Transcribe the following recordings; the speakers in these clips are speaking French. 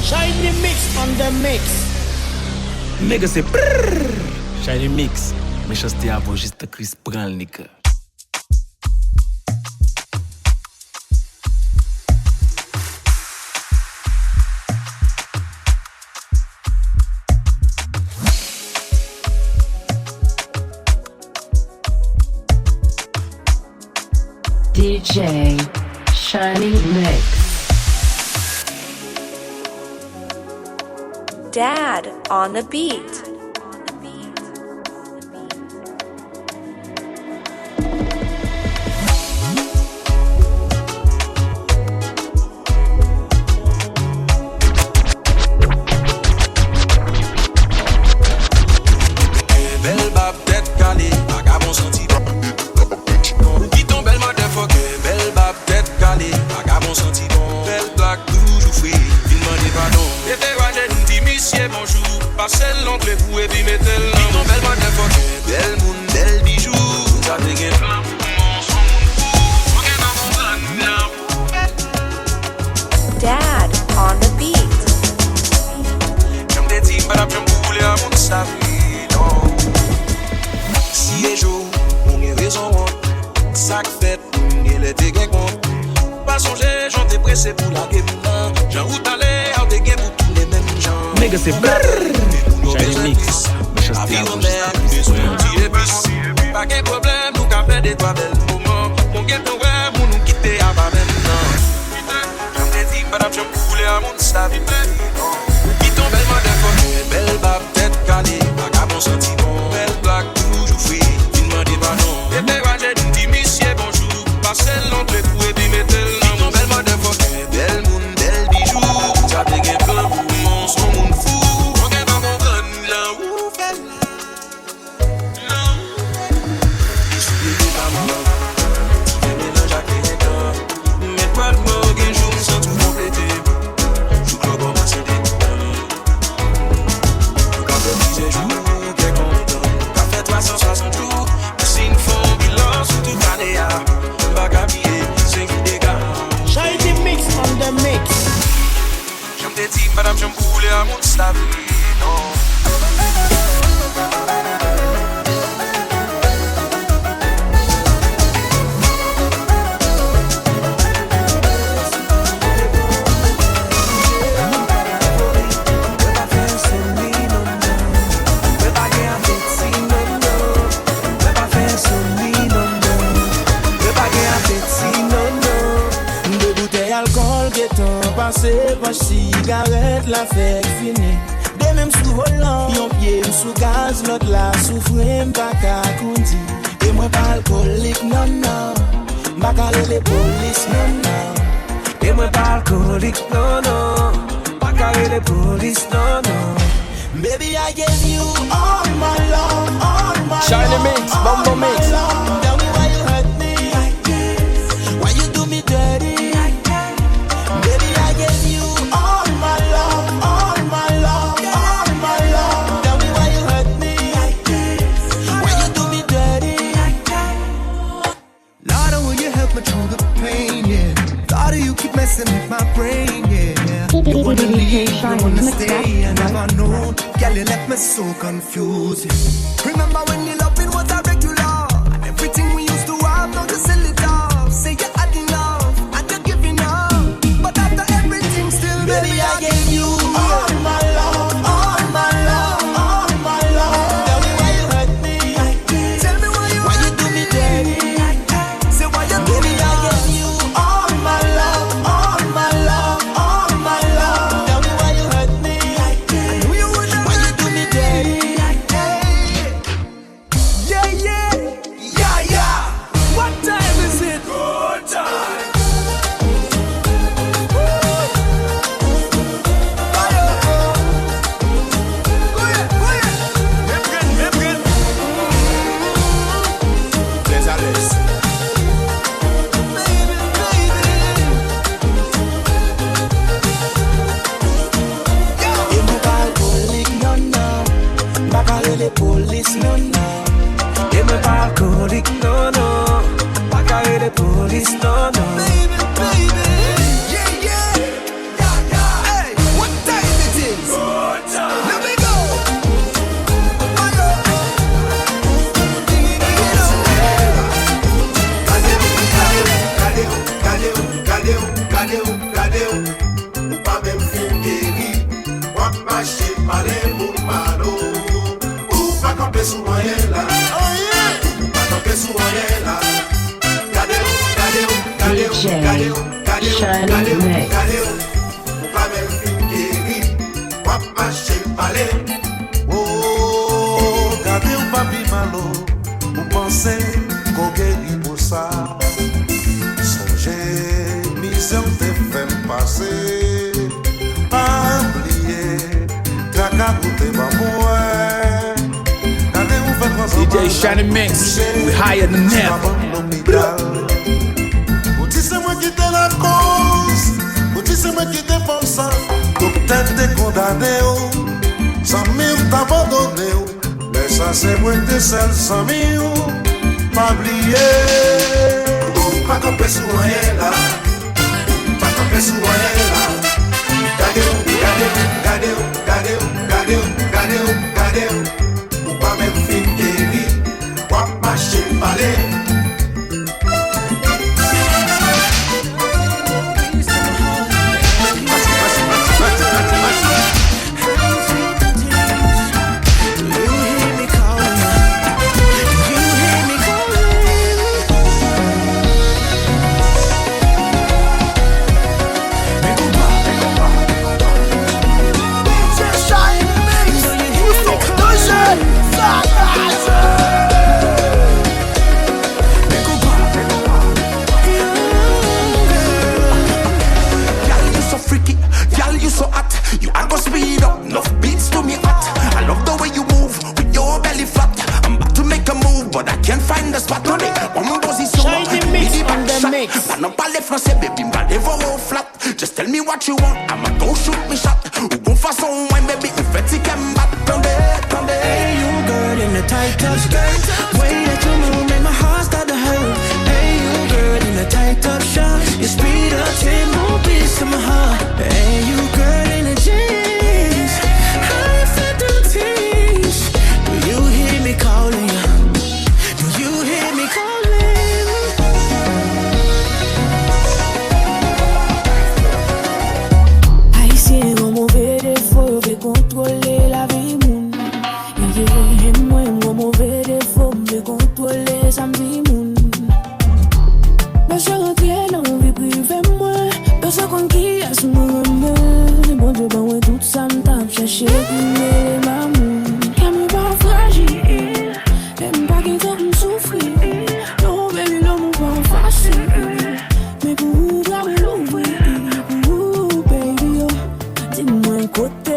Shiny mix on the mix. Nigga c'est brrrr. Shiny mix. Méchanceté à voix juste Chris Brown, nigga. DJ Shiny Mix. Dad on the beat. Belle bab tête calée, vagabond senti bon. Qui tombe belle motherfucker, belle bab tête calée, vagabond senti bon. Belle blague toujours free, il m'en dit pardon. Et t'es rangé nous dit monsieur bonjour, passez l'oncle vous et puis mettez-le. Qui tombe belle motherfucker, belle moune, belle bijou. Ça te gagne plein pour mon son fou. On est dans mon plan now. Dad on the beat. J'aime des types, madame, j'aime bouler à mon savi. Si les jours, on est raison, ça fait, on est des gains. Pas songer, j'en t'ai pressé pour la game. J'en route aller, on des gains pour tous les mêmes gens. Nigga c'est brrrr. Shiny mix. Méchanceté à voix juste Chris Brown. Pas de problème, nous qu'à faire des trois belles moments. Mon guet de web, pour nous quitter à pas maintenant. J'en t'ai dit, madame, j'aime bouler à mon savi. Qui tombe belle motherfucker, belle bab tête calée, vagabond senti bon. Belle blague toujours free, il m'en dit pas non. Et t'es rangé d'une dit monsieur bonjour, passez l'oncle pour et puis mettez-le. Qui tombe belle motherfucker, belle moune, belle bijou. Ça te gagne plein pour mon son monde fou. On est dans mon gun là, où fait là. Je suis des mamans, tu fais mélange à quelqu'un. Mais pas de mots, un jour, sans tout compléter. Shiny mix on the mix. J'aime des types, madame, j'aime bouler à mon savi, non. Passé par cigarette, la fête finie. De même sous volant, yon pied sous gaz, l'autre la souffre, m'pas qu'à condi. Et moi pas alcoolique, non, non. M'pas qu'à les polices, non, non. Et moi pas alcoolique, non, non. Pas qu'à les polices, non, non. Baby, I gave you all my love, all my Shiny love, mix, all bumbo my mix. love. Tell me why you hurt me like this. Why you do me dirty? Baby, I gave you all my love, all my love, all my love. Tell me why you hurt me like this. Why you do me dirty? Lord, will you help me through the pain, yeah. Thought of you keep messing with my brain, yeah. You wanna leave, you wanna stay, I never know. Girl, you left me so confused, yeah. Remember when the loving was a regular, and everything we used to have, now just sell it off. Say you had enough, and you're giving up. But after everything still, Baby, I gave you all my love, all my love, all my love. Tell me why you hurt me like this. tell me Why you do me dirty? say why you do Baby, me I gave you all my love, all my love, all my love. Tell me why you hurt me like this. Who you would Why you do me dirty? yeah, yeah, yeah, yeah. What time is it? Good time. Et moi pas alcoolique, non, non. Pas qu'à les polices, non, non. Et moi pas alcoolique, non, non. Pas qu'à les polices, non, non. Baby, baby, yeah, yeah, yeah, yeah. Hey, what time Mix. Oh, gade ou papi malo, ou pense qu'on guérit pour ça. Songez, mission te fait passer, pas oublier, tracas pour te bamouer. Gade ou fait quoi ça? DJ Shiny Mix, we higher than never. Ou ti c'est moi qui te la cause, ou ti c'est moi qui te font ça. Docteur te condamné ou. Sans mille t'abandonner, mais ça c'est moi qui seul sans mille, pas oublier. Pas camper sur rien là, pas camper sur rien là. Gardez, ou pas même fin guéri, ou pas marcher palais. Non parler français, baby, m'va les voir au flat. Just tell me what you want, I'ma go shoot me shot. Ou go façon wine, baby, ou fait si qu'elle m'bat. Attendez. Hey, you girl in the tight top skirt. Way that you move make my heart start to hurt. Hey, you girl in the tight top shorts. You speed up tempo, beats to my heart. Hey, you girl in the jeans. How you fit them tees? Do you hear me calling you? Do you hear me calling? Contrôler la vie moun. Yeah, et moi mauvais défaut me contrôler ça me vie moun. Mais je rentre dans vie privée moi. Personne qu'on qui a ce moment. Bon Dieu ben ouais tout ça me tape chercher les mamou. Car me pas fragile. Même pas qui comme souffrir. Non baby non pas facile. Mais pour garder l'ouvrir. Pour baby oh. Dis-moi côté.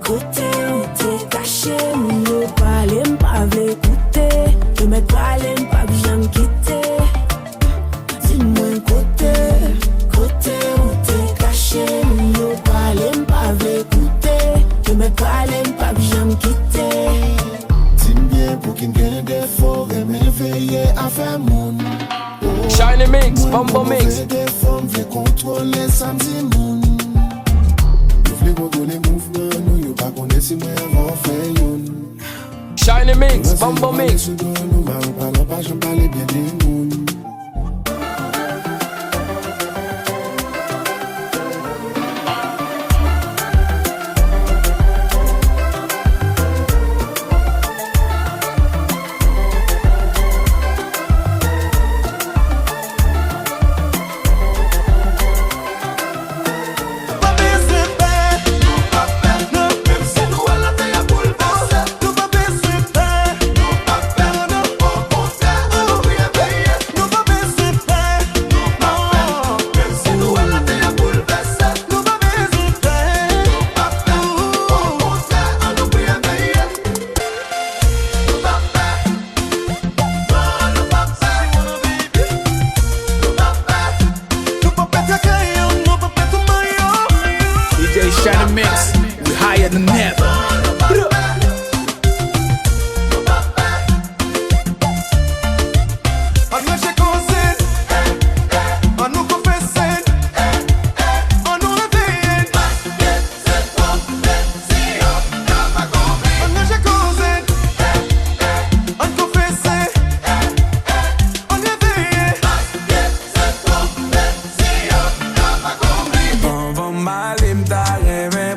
Côté où t'es caché, m'yo parler, m'pas v'le écouter. Je me parler, m'pas bien quitter. Dis-moi côté où t'es caché, m'yo parler, m'pas v'le écouter. Je me parler, m'pas bien quitter. Dis-moi bien pour qu'il gagne des forts et m'éveiller à faire mon. Shiny Mix, Bumbo Mix. Des formes, v'le contrôler samedi mon. V'le contrôler mouvement, nous yo pas connaître si moi avant faire yon. Shiny Mix, Bumbo Mix. Nous parlons pas, j'en parle bien des moun. Shiny Mix, we higher than never.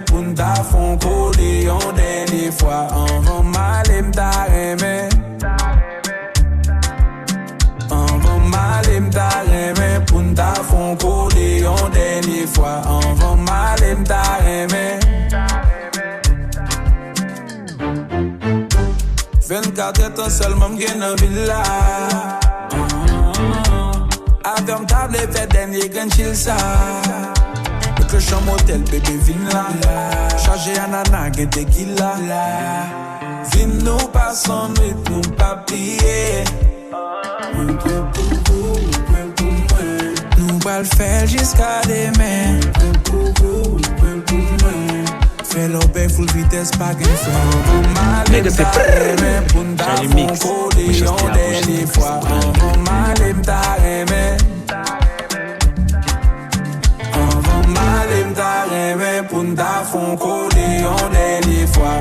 Punta quartier, tant seulement m'gain dans villa. Avec un table et fait dernier grand chill ça. Le cloche en motel, bébé vin là. Chargé ananas, gen tequila. Vin nous passons, nous papier. Nous va le faire jusqu'à demain. Fais l'opé full vitesse, pas qu'une fois. Nigga c'est Shiny Mix, Mixtape Punta fon collé en dernier fois.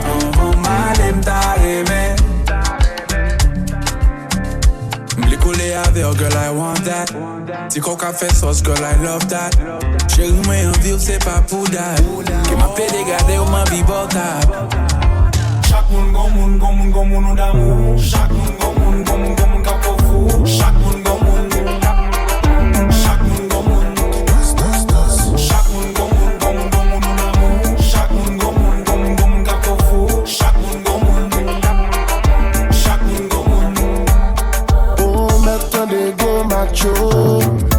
Malem ta aimé. M'li collé avec girl I want that. Si coca fait sauce girl I love that. Chérie moi en vivre c'est pas pour that. Que m'a pédé garder ou m'a vie botable. Chaque moun ou d'amour. Chaque moun ka pou fou. Chaque moun gon moun.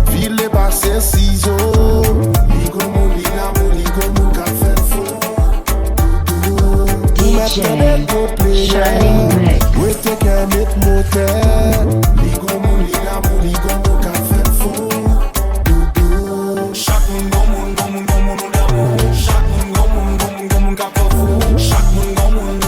Ville passé ciseaux. Ligo mon ka fait fou. DJ Shiny Mix. We take a mit motel. Ligo mon ka fait fou. Chaque moun d'amour. Chaque moun ka pou fou. Chaque moun gon moun.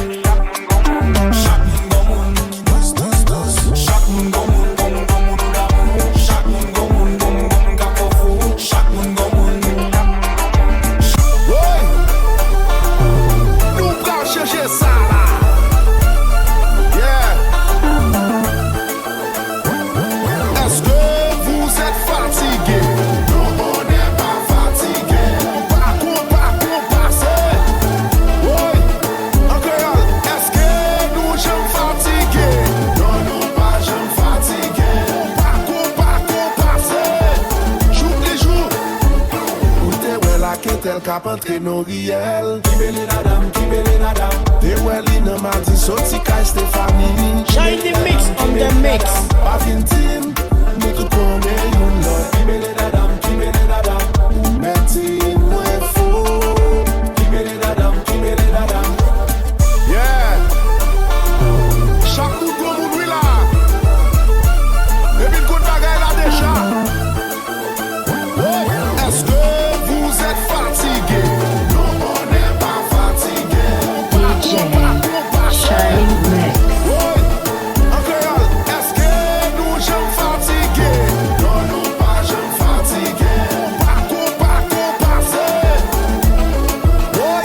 Cap entre nos riels. Qui belle nadam. Te weli nan mati soti ka Stéphanie. Shiny Mix on the mix. Pa fin team, ni tout konde yon lot. Qui belle nadam. Ou metin mwen fou. Qui belle nadam. Yeah. Chaque tout kon moun wila. Et puis le coup de bagay la déjà. Est-ce que vous êtes fatigué? Non, on n'est pas fatigué. DJ Shiny Mix. Est-ce que nous sommes fatigués? Non, non, pas sommes fatigués. Pas qu'on passe. Oui,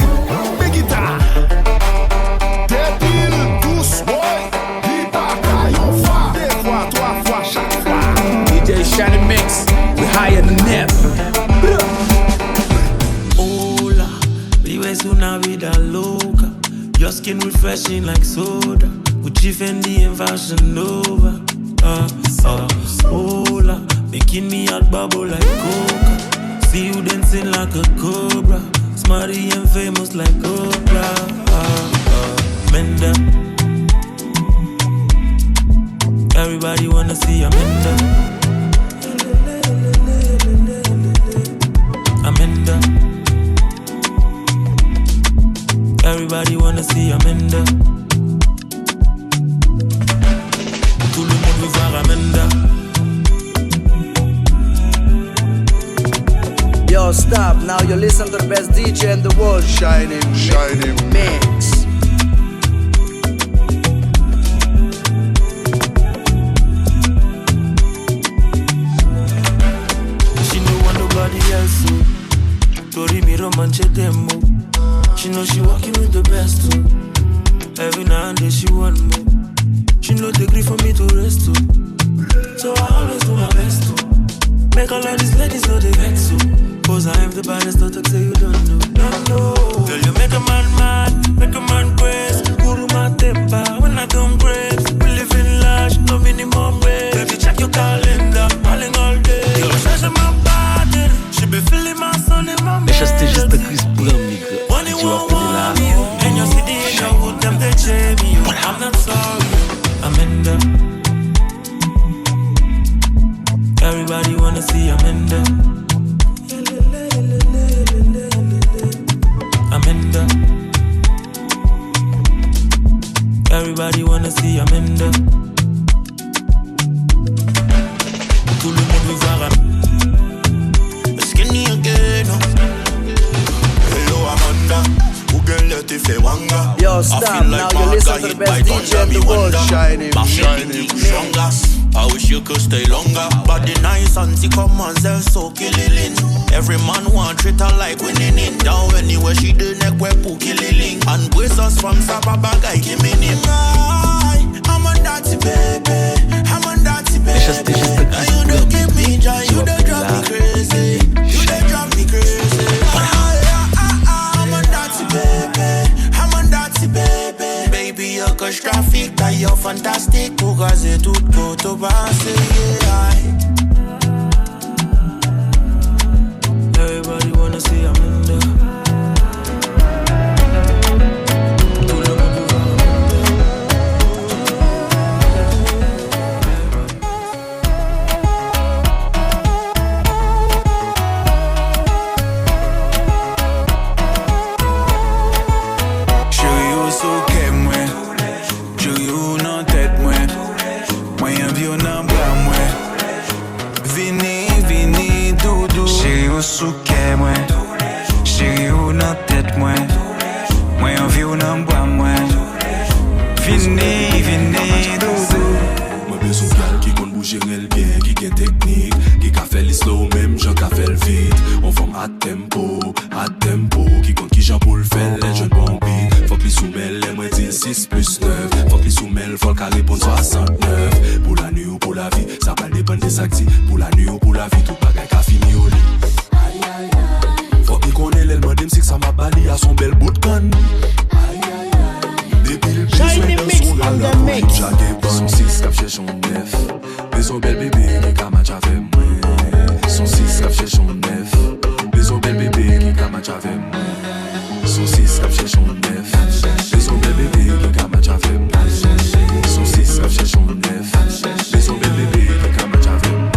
mes guitares. Des piles douces, oui. Dis pas caillon fa. Des fois, 3 fois, chaque fois. DJ Shiny Mix, we higher than ever. Hola, vives una vida loca. Your skin refreshing like soda. Gucci, Fendi and Fashion Nova. Hola, making me hot bubble like coca. See you dancing like a cobra. Smarty and famous like Oprah. Menda. Everybody wanna see Amanda. Amanda. Everybody wanna see Amanda. Tout le monde veut voir Amanda. Yo, stop. Now you listen to the best DJ in the world. Shiny Mix. She don't want nobody else, so Tori mi romanche demo. She know she walking with the best, too. Every now and then she want more. She know the grief for me to rest, too. So I always do my best, too. Make all of these ladies know they vex, too. Cause I am the baddest, don't talk, say you don't know. Girl, you make a man mad, make a man crazy. Guru my temper, when I come crazy. We live in large, no minimum wage. Baby, check your calendar, calling all day. Girl, she's my body, she be feeling my son in my Deixa esteja esta Chris Brown, nigga. Money won't want me, and you see the age of them, they shame me. I'm not sorry. Amanda. Tout le monde veut voir Amanda. Skinny again. Hello Amanda. Who can let it feel wanga? Yo, stop. Now you listen to the best DJ in the world. Shining. I wish you could stay longer. But the nice auntie come and sell so killing. Every man want treat her like winning in. Down anywhere she do neck we poo killing. And brace us from Sababa guy giving him. I'm a dirty baby. I'm a dirty baby. You don't give me joy. You don't drive me crazy. You don't drive me crazy. I'm a dirty baby. I'm a dirty baby. Baby, you cause traffic. You're fantastic. Pourquoi c'est tout pour te passer? Everybody wanna see Amanda. Tout le monde veut Chérie, au soquet, moi. Chérie, au nan tête, moi. Moi, un vieux nan bras, moi. Vini, vini, doudou. Chérie, au soquet, moi. Chérie, au nan tête, moi. Moi, un vieux nan bras, moi. Vini, vini, doudou. Moi, besoin gal qui compte bouger le bien, qui gagne technique, qui a fait le slow, même j'en a fait le vite. On forme à tempo, qui compte qui j'en pour le faire, les jeunes bons beats. Faut qu'ils soumèlent, les moins dire 6 plus 9. Faut qu'ils soumèlent, faut qu'à répondre 69. Pour la nuit ou pour la vie, ça va dépendre des actifs. Pour la nuit ou pour la vie, tout bagay qu'a fini au lit. Faut qu'ils connaissent l'élément d'M6 que ça m'a bali à son bel bout de canne. Shining Mix on the mix. Son 6 cap cherche son 9. Besoin bel bébé qui ka match avec moi. Son 6 cap cherche son 9. Besoin bel bébé qui ka match avec moi. Son 6 cap cherche son 9. Besoin bel bébé qui ka match avec moi. Son 6 cap cherche son 9. Besoin bel bébé qui ka match avec moi.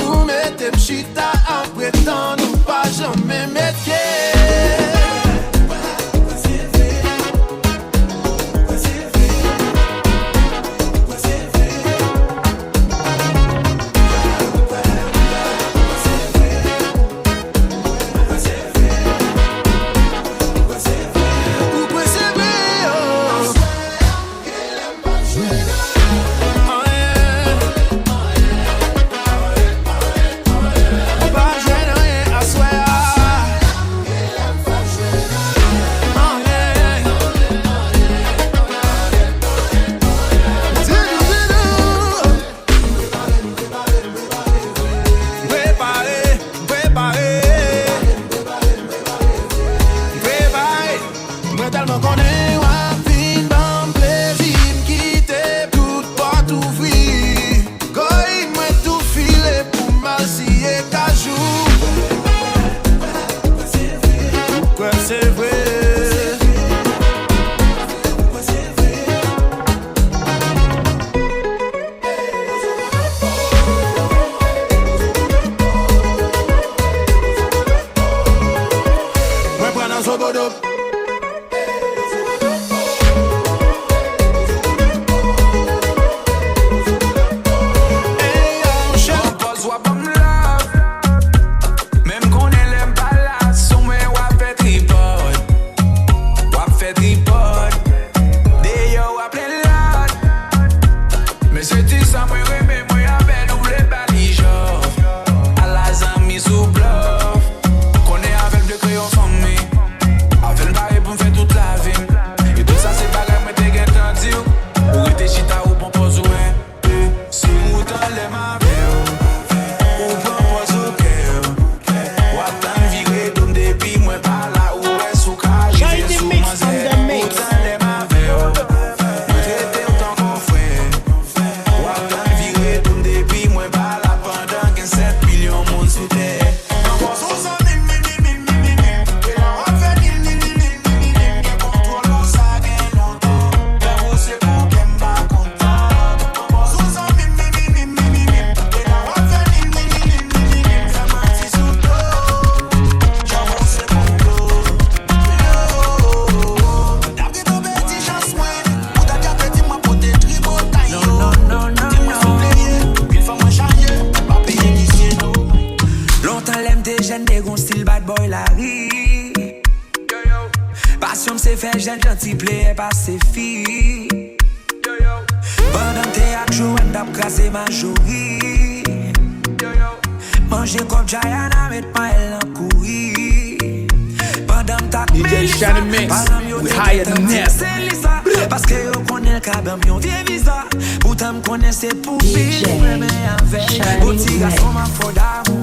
Ou mettez m'chita en prétend nous pas jamais mettre la rue. Passion c'est fait, j'ai gentil plaît par ses filles. Pendant théâtre, je end up crasé ma jolie. Manger comme Gianna, mettre ma elle en courir. Pendant ta DJ Shiny Mix, we higher than that. Parce que yo connais le cabam, yon vie visa. Pourtant m'connais c'est pour vivre, mais avec petit garçon m'a faut d'amour.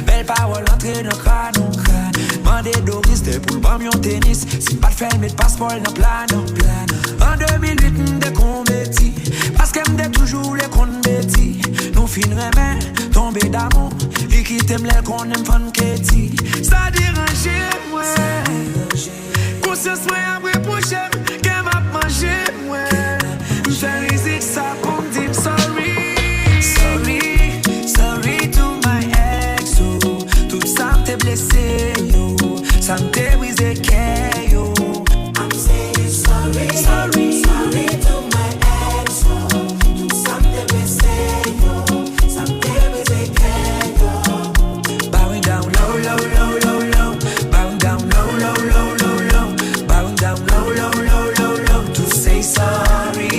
Belle parole entrée dans crâne. Mandé Doris de pour le bam yon tennis. Si pas de faire mettre passeport dans plano. En 2008 m'de combetti. Parce que m'de toujours les comptes bêtis. Nous finirons main, tomber d'amour. Et qui t'aime l'air qu'on aime fan Katie. Ça dérange moi. Conscience moi après pour j'aime. Qu'elle m'a mangé moi. J'fais musique ça pour m'dire sorry. Sorry, sorry to my ex. Tout ça m'te blessé yo. Ça m'te brisé que yo. I'm saying sorry, sorry, sorry to my ex. Tout ça m'te blessé yo. Ça m'te brisé que yo. Bowing down low, low, low, low, low. Bowing down low, low, low, low, low. Bowing down low, low, low, low, low. To say sorry.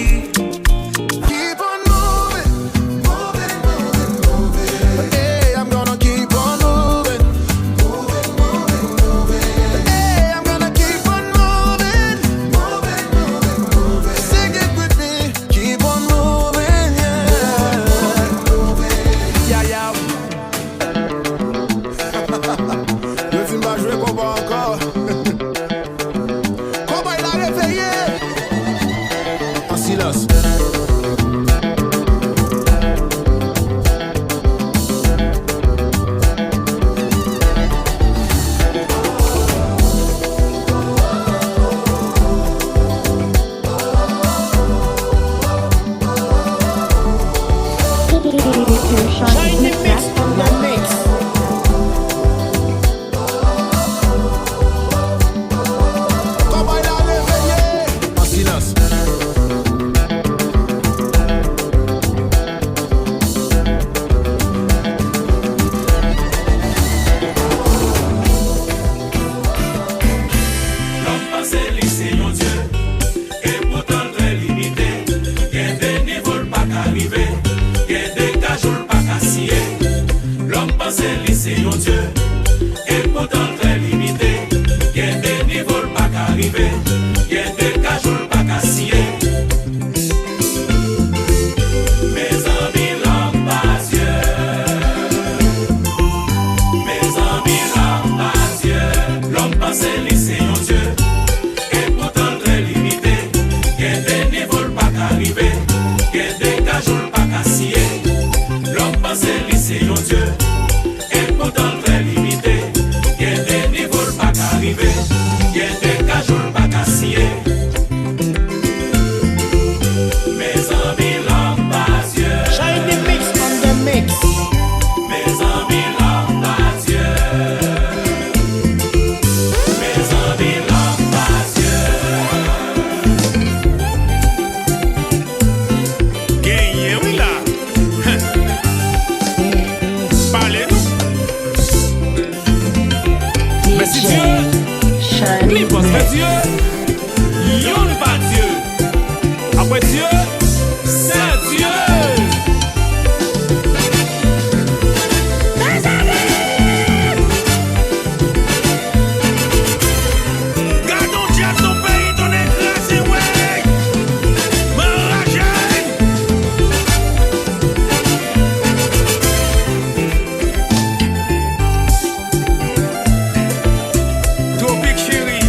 Keep on moving, moving, moving, moving. Hey, I'm gonna keep on moving, moving, moving, moving. Hey, I'm gonna keep on moving, moving, moving, moving. Sing it with me, keep on moving, yeah. Yeah, yeah. Le film va jouer Konpa encore. Konpa il a réveillé. En silence. Shiny Mix on the mix. Konpa il a réveillé. En silence. L'homme pense lycée, mon Dieu, et pourtant très limité. Y'a des niveaux pas qu'arriver, y'a des cajoles pas qu'assier. L'homme pense lycée, mon Dieu, et pourtant très limité. Y'a des niveaux pas qu'arriver, y'a des cajoles pas qu'assier. Mes amis, l'homme pas Dieu. Mes amis, l'homme pas Dieu. L'homme pense lycée, mon Dieu. Et pourtant très limité, y'a des niveaux pas qu'arriver, y'a des cajoles pas qu'assier. L'homme pense lycée, mon Dieu. Et pourtant très limité, y'a des niveaux pas qu'arriver, y'a des cajoles pas qu'assier. Mes amis, l'homme pas Dieu. Shiny Mix on the mix. Mes amis, l'homme pas Dieu. Mes amis, l'homme pas Dieu. Gagné, oui là. Parlez-nous. Mais si Dieu, lui pense que Dieu, yon pas Dieu. Après Dieu, c'est Dieu. Gardons Dieu ton pays, ton écrasé, ouais. M'enragez. Tropique chérie,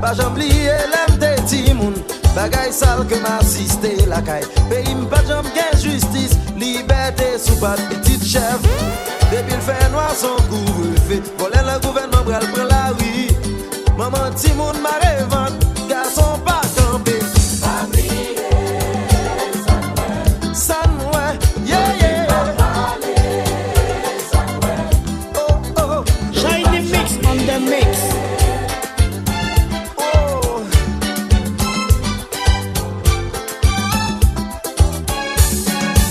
Pas j'oublié l'aime des timoun. Bagay sale que m'assisté la caille. Pays m'pas j'aime gain justice. Liberté sous pas de petite chef. Depuis le fait noir son couvre-feu. Voler le gouvernement bral prend la rue. Maman timoun m'a revente. Garçon pas campé. Sunway, yeah, yeah. Oh, oh. Shiny mix on the mix. Oh.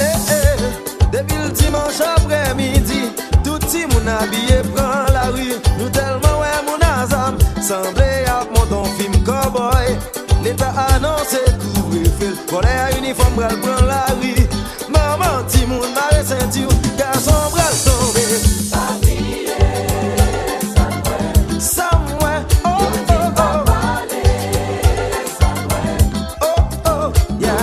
Eh, eh. Depuis le dimanche après-midi, tout le monde habillé prend la rue. Nous tellement ouais mon azam, semblait à mon film cowboy. L'État annonce couvre-feu, voler à uniforme bral prend la rue. Maman, ti moun m'a ceinture, garçon bral tombé. Somewhere, oh oh oh. Oh oh, yeah.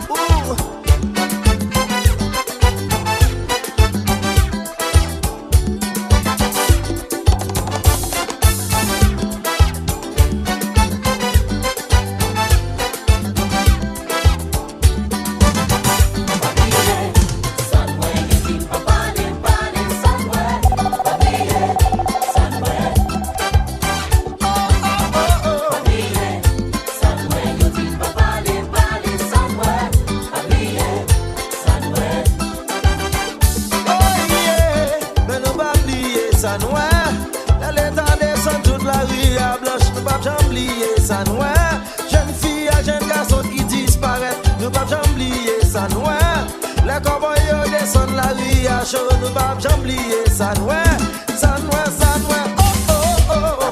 Ooh. Jeune fille à jeune garçon qui disparaît, nous pas j'oublier ça noir. Les cowboys descendent la rue à chaud, nous pas j'oublier ça noir. Ça noir, ça noir, oh oh oh.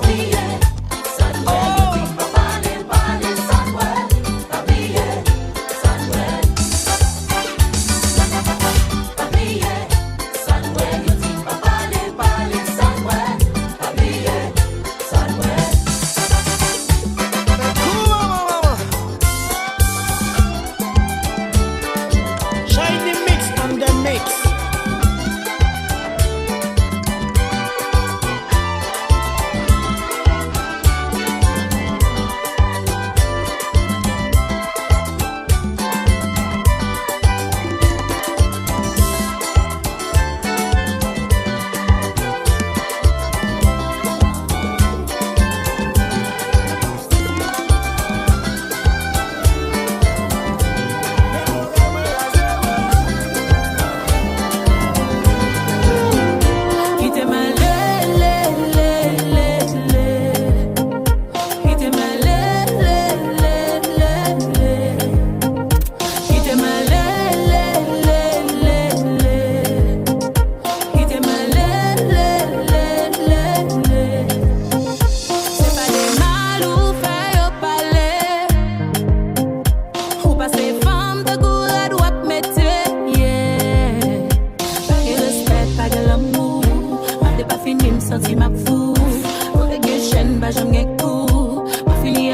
Shiny mix on the mix.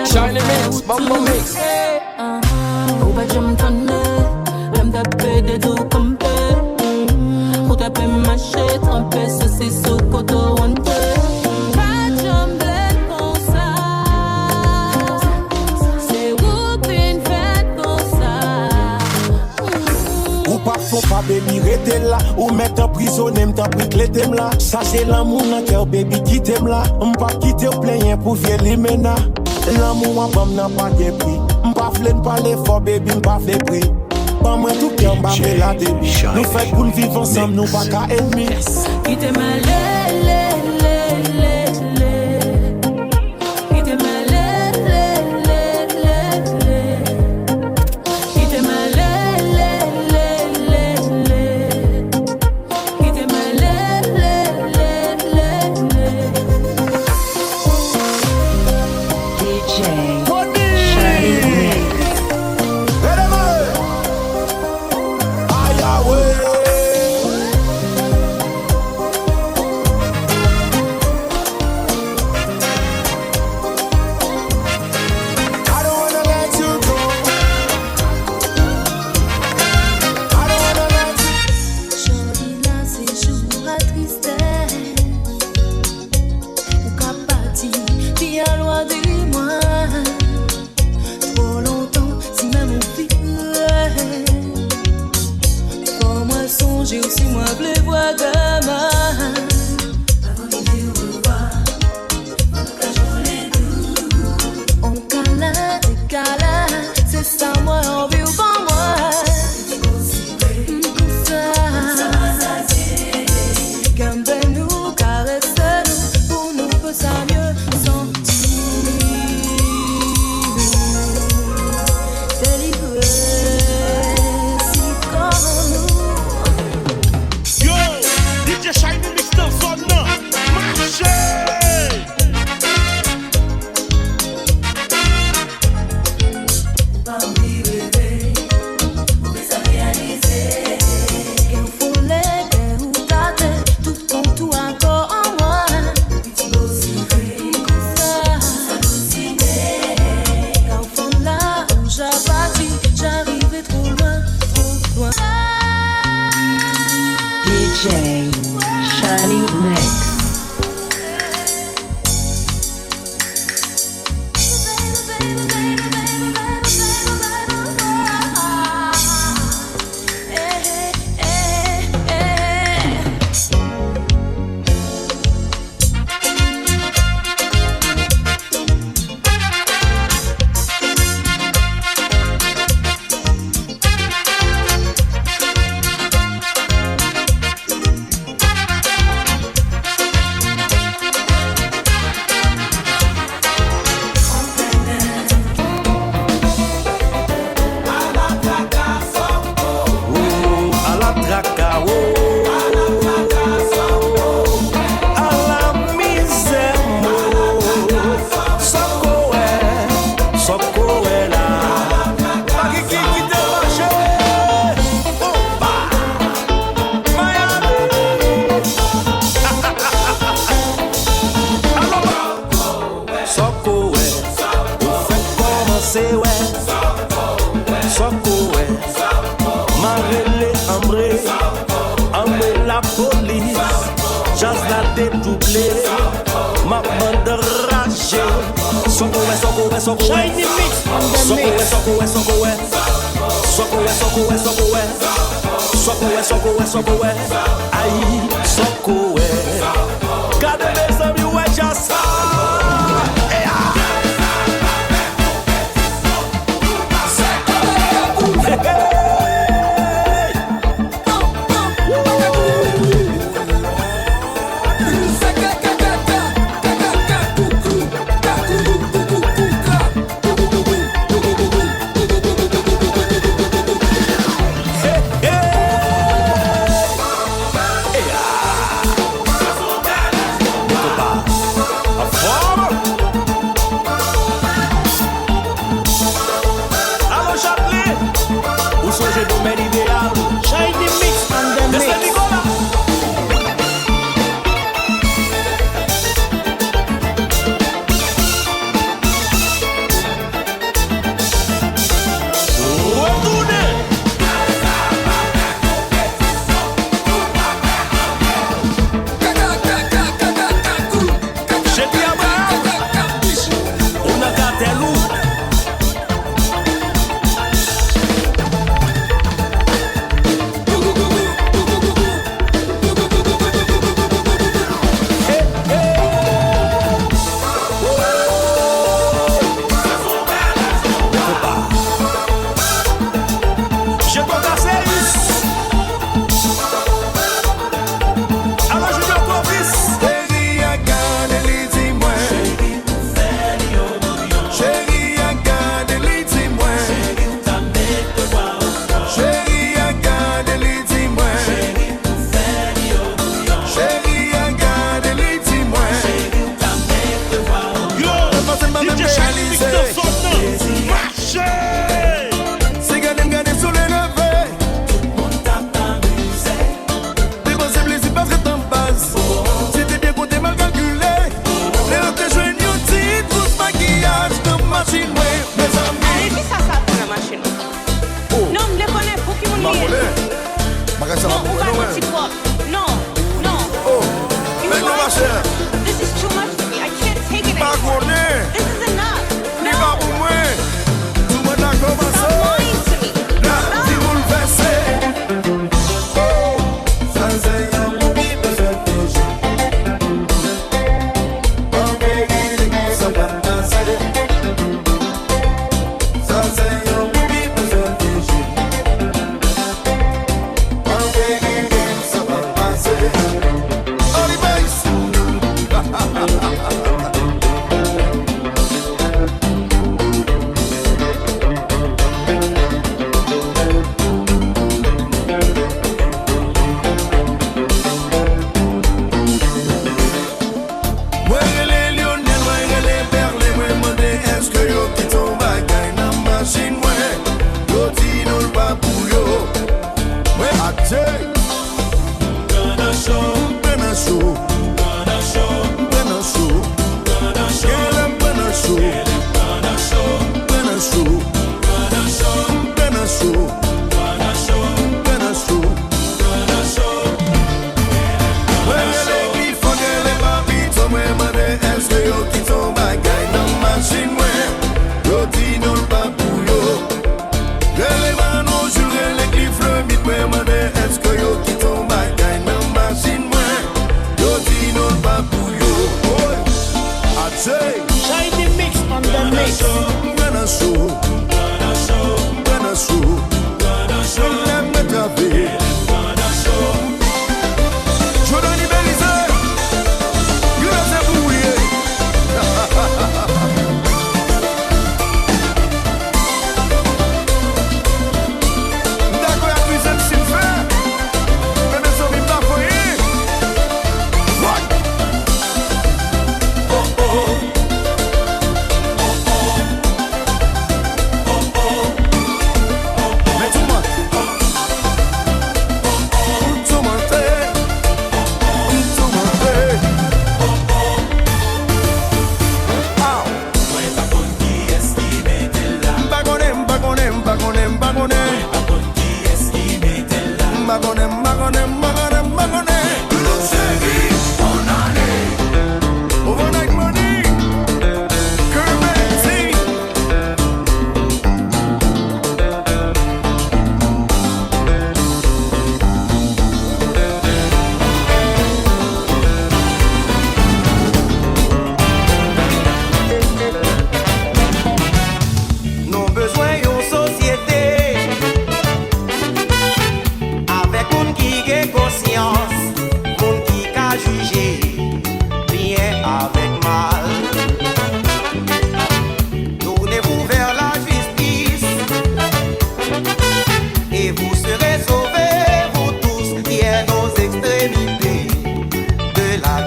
Shiny mix, bumbo mix. Ou pa jom tonne, lem tape de tou kampe. Ou tape mache, trempe, sosi sou koto wante. Pa jom bled kon sa, se ou pin fet kon sa. Ou pas faut pas baby rete là. Ou mettre en prisonnier, m't'a pris clé t'aime là. Ça c'est l'amour dans cœur baby qui t'aime là. M'pas quitter au plein pour vieux les mena. L'amour en bam n'a pas de prix. M'pas flène pas l'effort baby m'pas fait prix. Pas moi tout cœur m'pas fait la débit. Nous fait pour vivre ensemble nous pas qu'à ennemis. Qui t'aime Shining Mix. Shiny mix on the mix. Cadê meus amigos, é já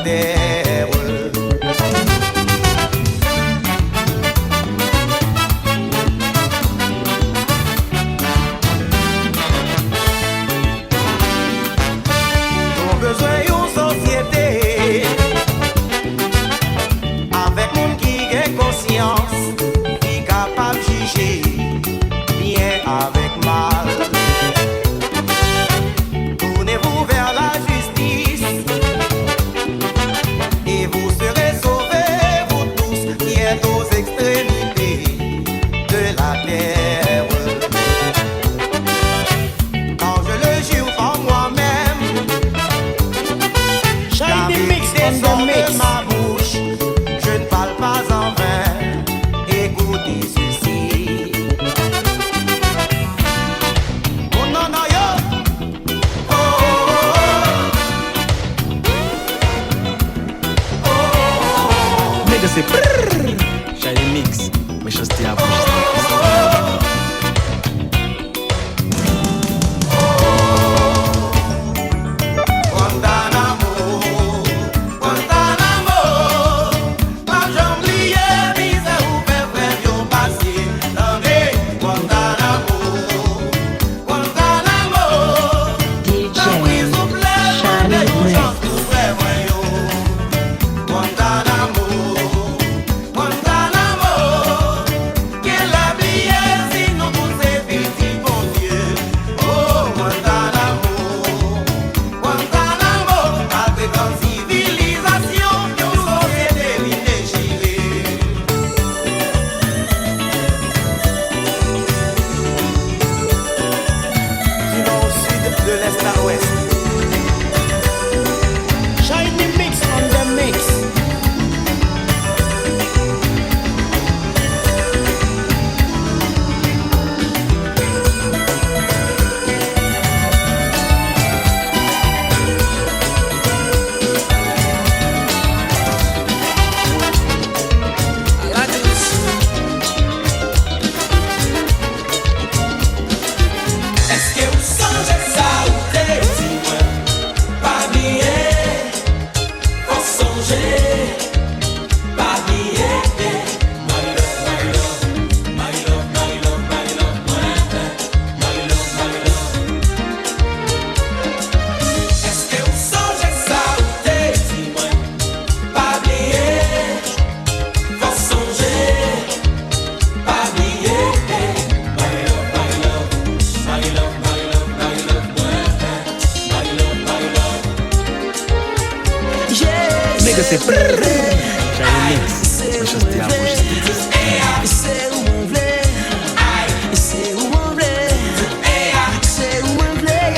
terre. Nous besoin d'une société avec monde qui a conscience, qui est capable de juger bien avec mal. Tournez-vous vers la justice et vous serez sauvés, vous tous qui êtes aux extrémités de la terre. Quand je le jure par moi-même, la vérité sort de ma bouche, je ne parle pas en vain. Écoutez ceci. Oh non non yo. Oh oh oh. Nigga c'est brrrr. Shiny Mix, méchanceté à vous. De l'est à l'ouest. Shiny Mix on the mix. Est-ce que vous songez ça ou t'es dis-moi pas bien, faut songer pas bien. My love, my love, my love, my love, my love, my love. Est-ce que vous songez ça ou t'es dis-moi pas bien, faut songer pas bien. My love, my love. My love, my love, my love, my love, my love. Yeah. Nigga c'est brrrr. Shiny Mix, méchanceté à vous. C'est où on voulait, c'est où on voulait, c'est où on voulait,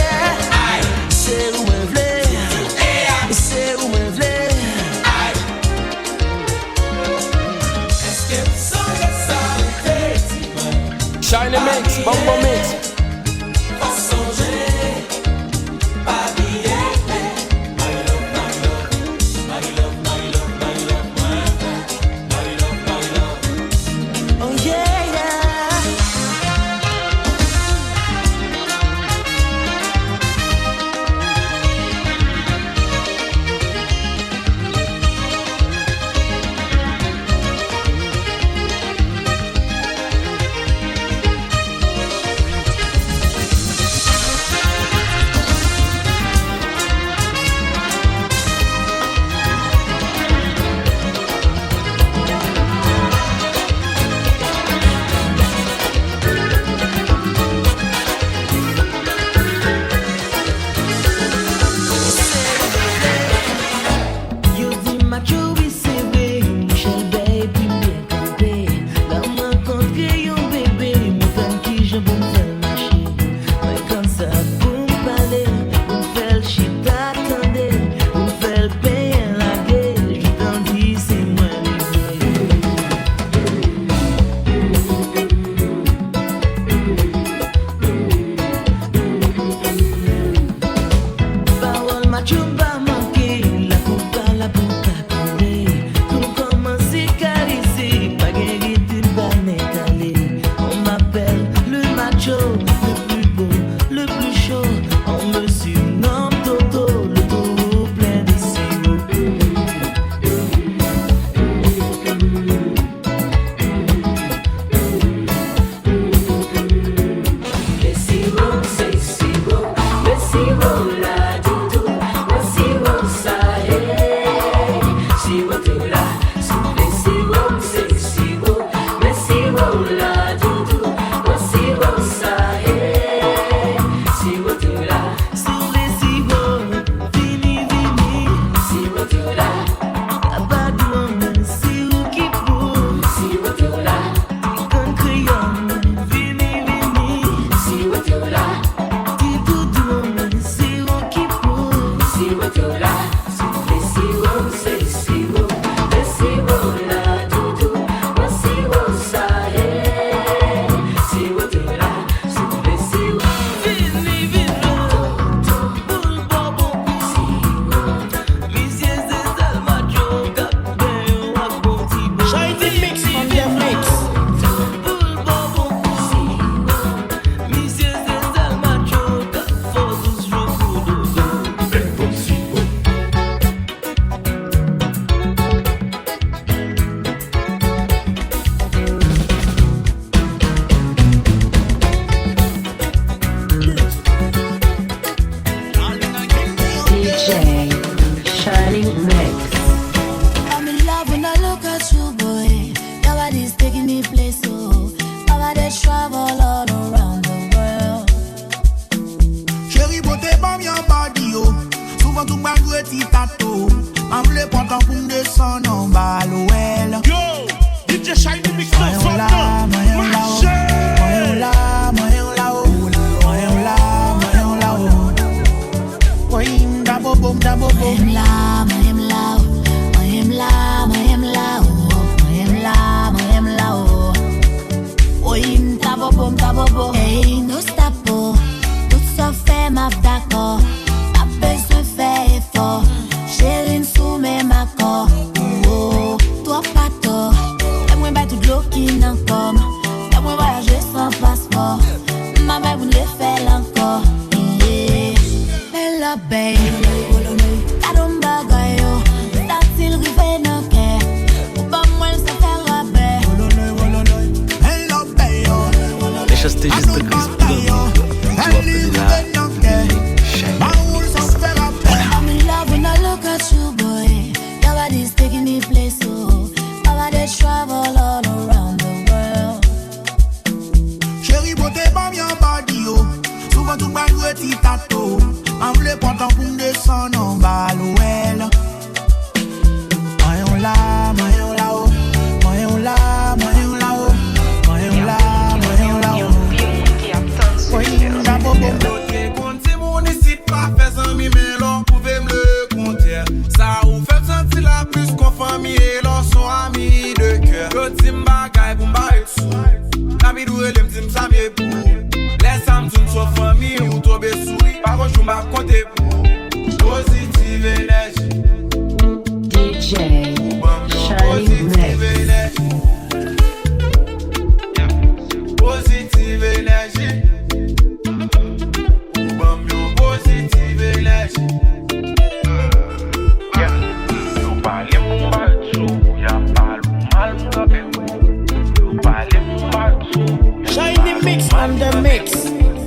c'est où on voulait, c'est où on voulait. Est-ce que vous songez ça ou t'es dis-moi Shiny Mix, Bongo Mix. faut songer pas bien. My love, my love, my love, my love, my love, my love, my love. Oh yeah, yeah. tatou. I'm le pointant pour me descendre en bas l'ouel. Yo, DJ Shiny Mix dans son temps. Marché. Moyen là-haut. Moyen d'abo bom. Moyen là-haut. Moyen d'abo bom. Hey, no stapo. Tout ça fait ma d'accord. Pas besoin faire effort. Chérie, sous mes accords. Oh, toi pas tort. Fais-moi battre tout l'eau qui n'en comme. Fais-moi voyager sans passeport. Ma mère vous le fait encore. Yeah. Bella babe. I don't bagaille. T'as-t-il rivé dans le cœur? Ou pas moi le se faire rabais. Hello babe. Les chastes juste de Chris Brown. I'm in love when I look at you, boy. Your body's taking me places, so my body travel all around the world. Chérie, beauté, bam, your body, oh. Souvent tout bang, petit tatou. I'm le pointant pour me descendre en bas l'ouel. Moyen là-haut. Moyen là-haut. D'abo bom. Comptez mon ici, pas fait sans mi, mais l'on pouvait me le compter. Ça vous fait sentir la plus qu'on famille et l'on sont amis de cœur. Yo tim bagay pour m'barrer dessous. La vie douée l'aime tim ça vient pour. Laisse ça m'tourne sur famille ou tomber souris. Par contre, je m'en compter pour. Positive énergie. DJ Shiny Mix. Positive énergie. Positive énergie. Yo parle mon bateau, y'a pas le mal mon gars. Yo parle mon bateau. Shiny Mix on the mix.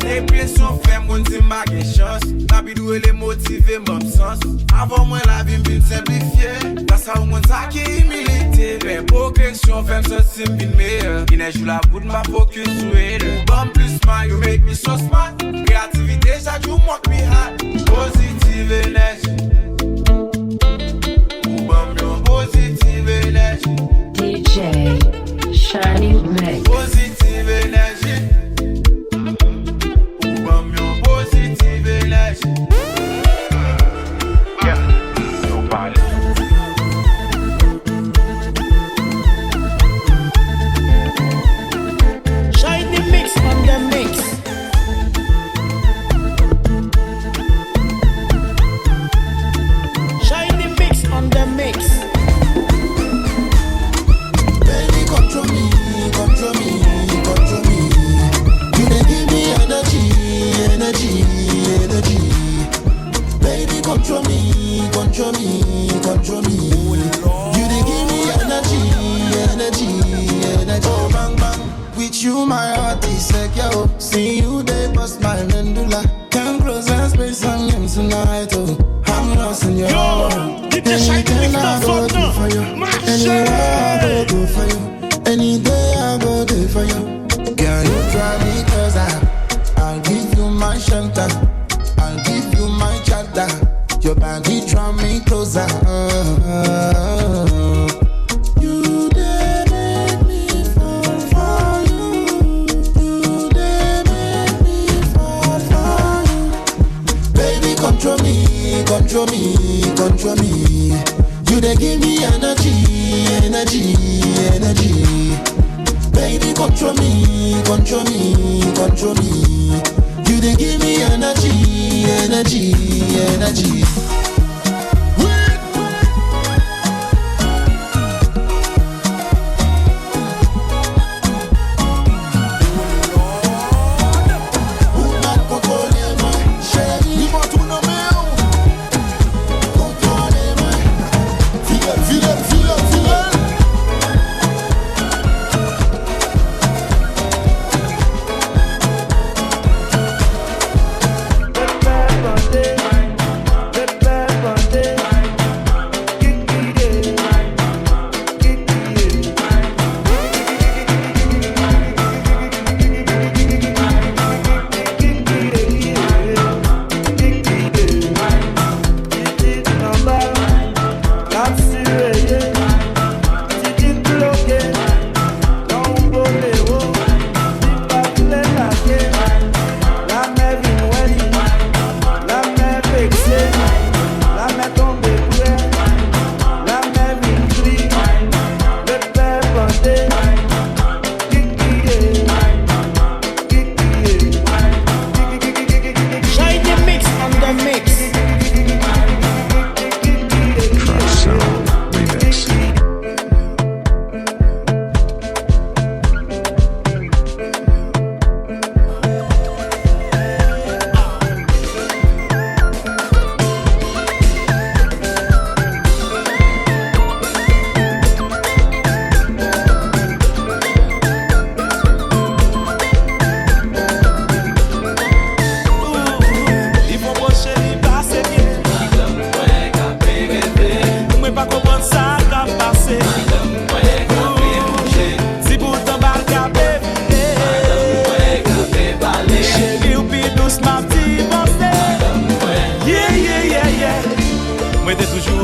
Les pressions fait mon team ma chance. La bidou elle est motivée mon sens. Avant moi la vie me simplifiée. Grâce à mon ça qui humilité. Les progressions fait me sentir meilleur. Il neige la bout de ma focus sur elle. Bon plus smart, you make me so smart. Créativité chaque jour mock me hard. Positive énergie. Positive énergie. DJ Shiny Mix. Positive énergie. Positive énergie. Shiny Mix on the mix. Shiny Mix on the mix. Baby, control me. You dey give me energy. Baby, control me. You dey give me energy. Oh, bang bang. With you, my heart is secure. See you, they bust my medulla. Come close and spend some game tonight. Oh, I'm lost in your world. Anything I go do for you. Anywhere I go for you. Any day I go there for you. Girl, you drive me closer. I'll give you my shelter. I'll give you my shelter. Your body drive me closer. You did make me fall for you. You did make me fall for you. Baby, control me. You dey give me energy. Baby, control me. You dey give me energy.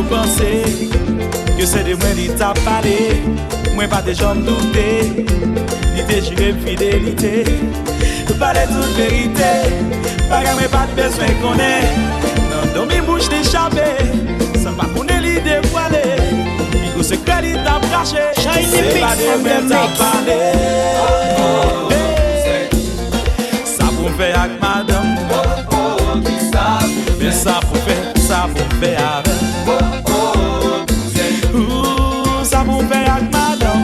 pensé que c'est de moi qui t'a parlé. Moi pas de jambes doutées, il t'a juré fidélité. Parler toute vérité, pas que pas de besoin qu'on est. Non, dans mes bouches d'échapper, sans pas qu'on ait l'idée voilée. Bigo c'est que l'idée t'a caché, c'est pas de moi t'a parlé. Ça pour faire avec madame, mais ça pour faire avec. Ça pour faire avec madame,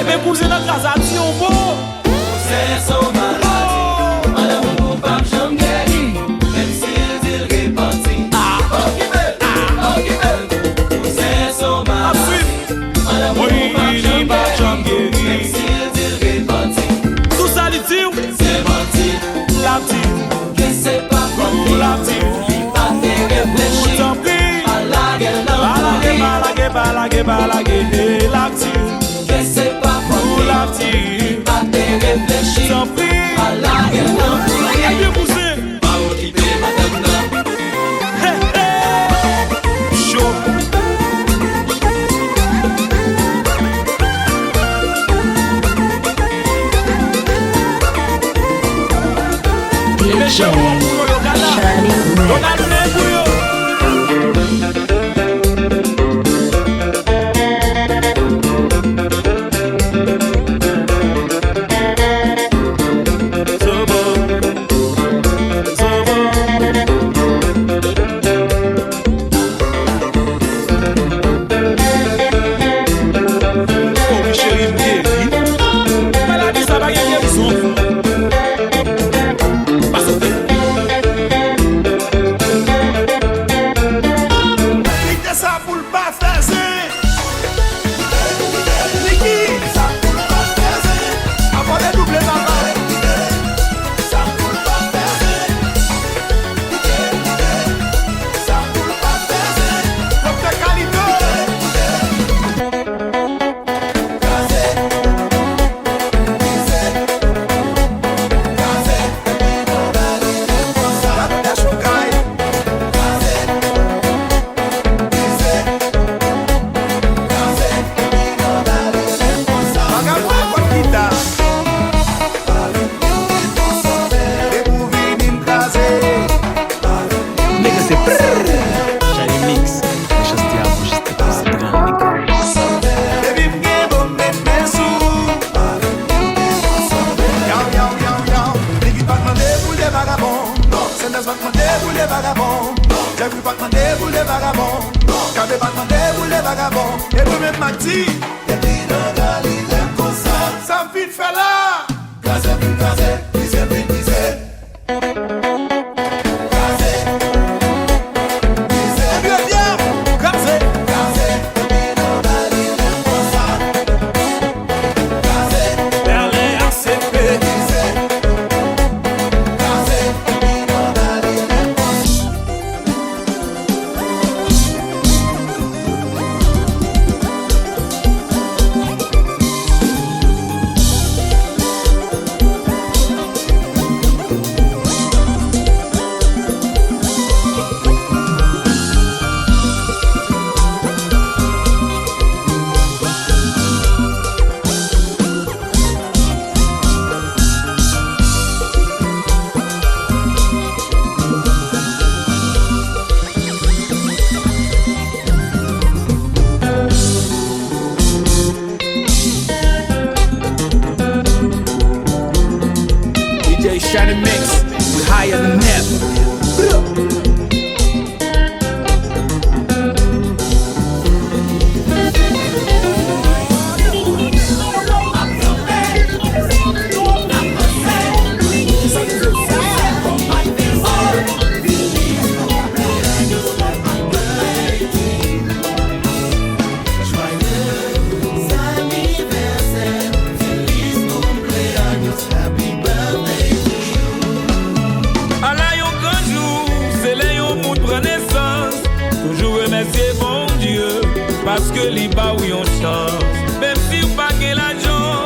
et bien cousin notre casation beau. C'est son malade, madame ou pas j'en guéris, même si il répartit. C'est son malade, madame ou pas j'en guéris, même si il répartit. Tout ça lui dit, c'est menti, la dit, que c'est pas comme la dit, pas de réfléchir, tant pis, balaguer, la dit, que c'est pas comme la dit. Réfléchis, sans prix, à la guerre, et bien poussé, pas occuper madame. Chaud. DJ Shiny Mix, we higher than ever. Parce que les bas oui on chante. Même si vous pas gain l'argent,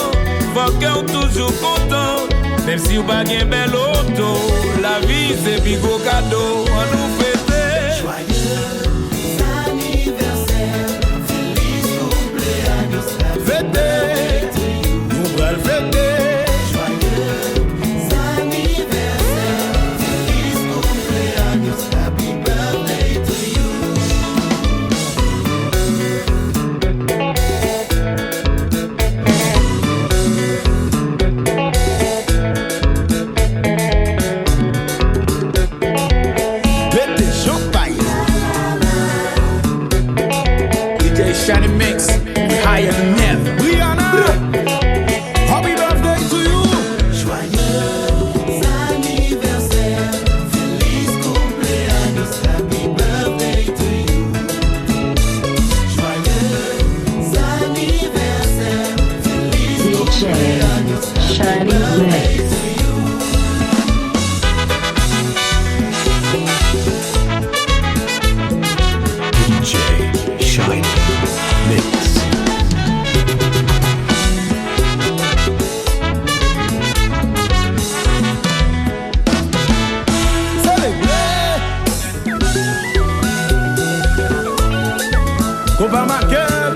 votre cœur toujours content. Même si vous pas gain bel auto, la vie c'est big gros cadeau. On nous fête joyeux Konpa ma gueule.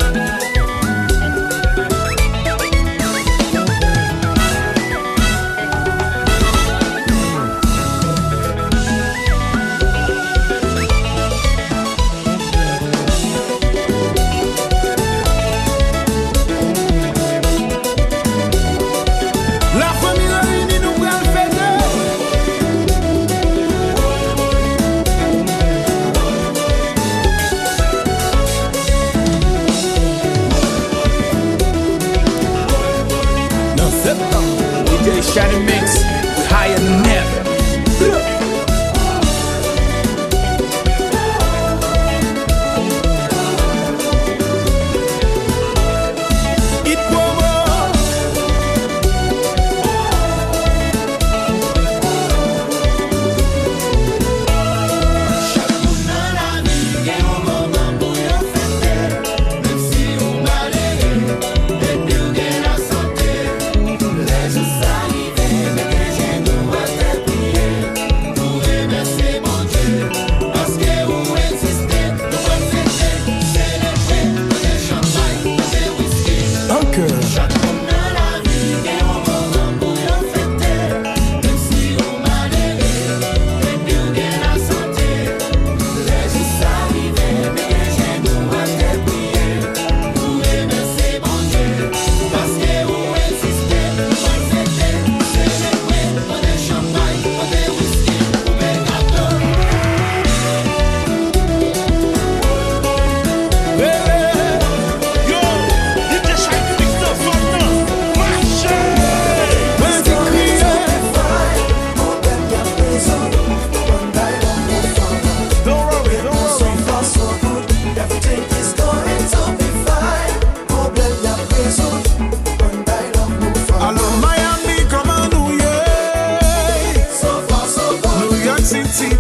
La famille réunie nous prend le fête. No, sit down. DJ Shiny Mix, we higher than ever. It pomo.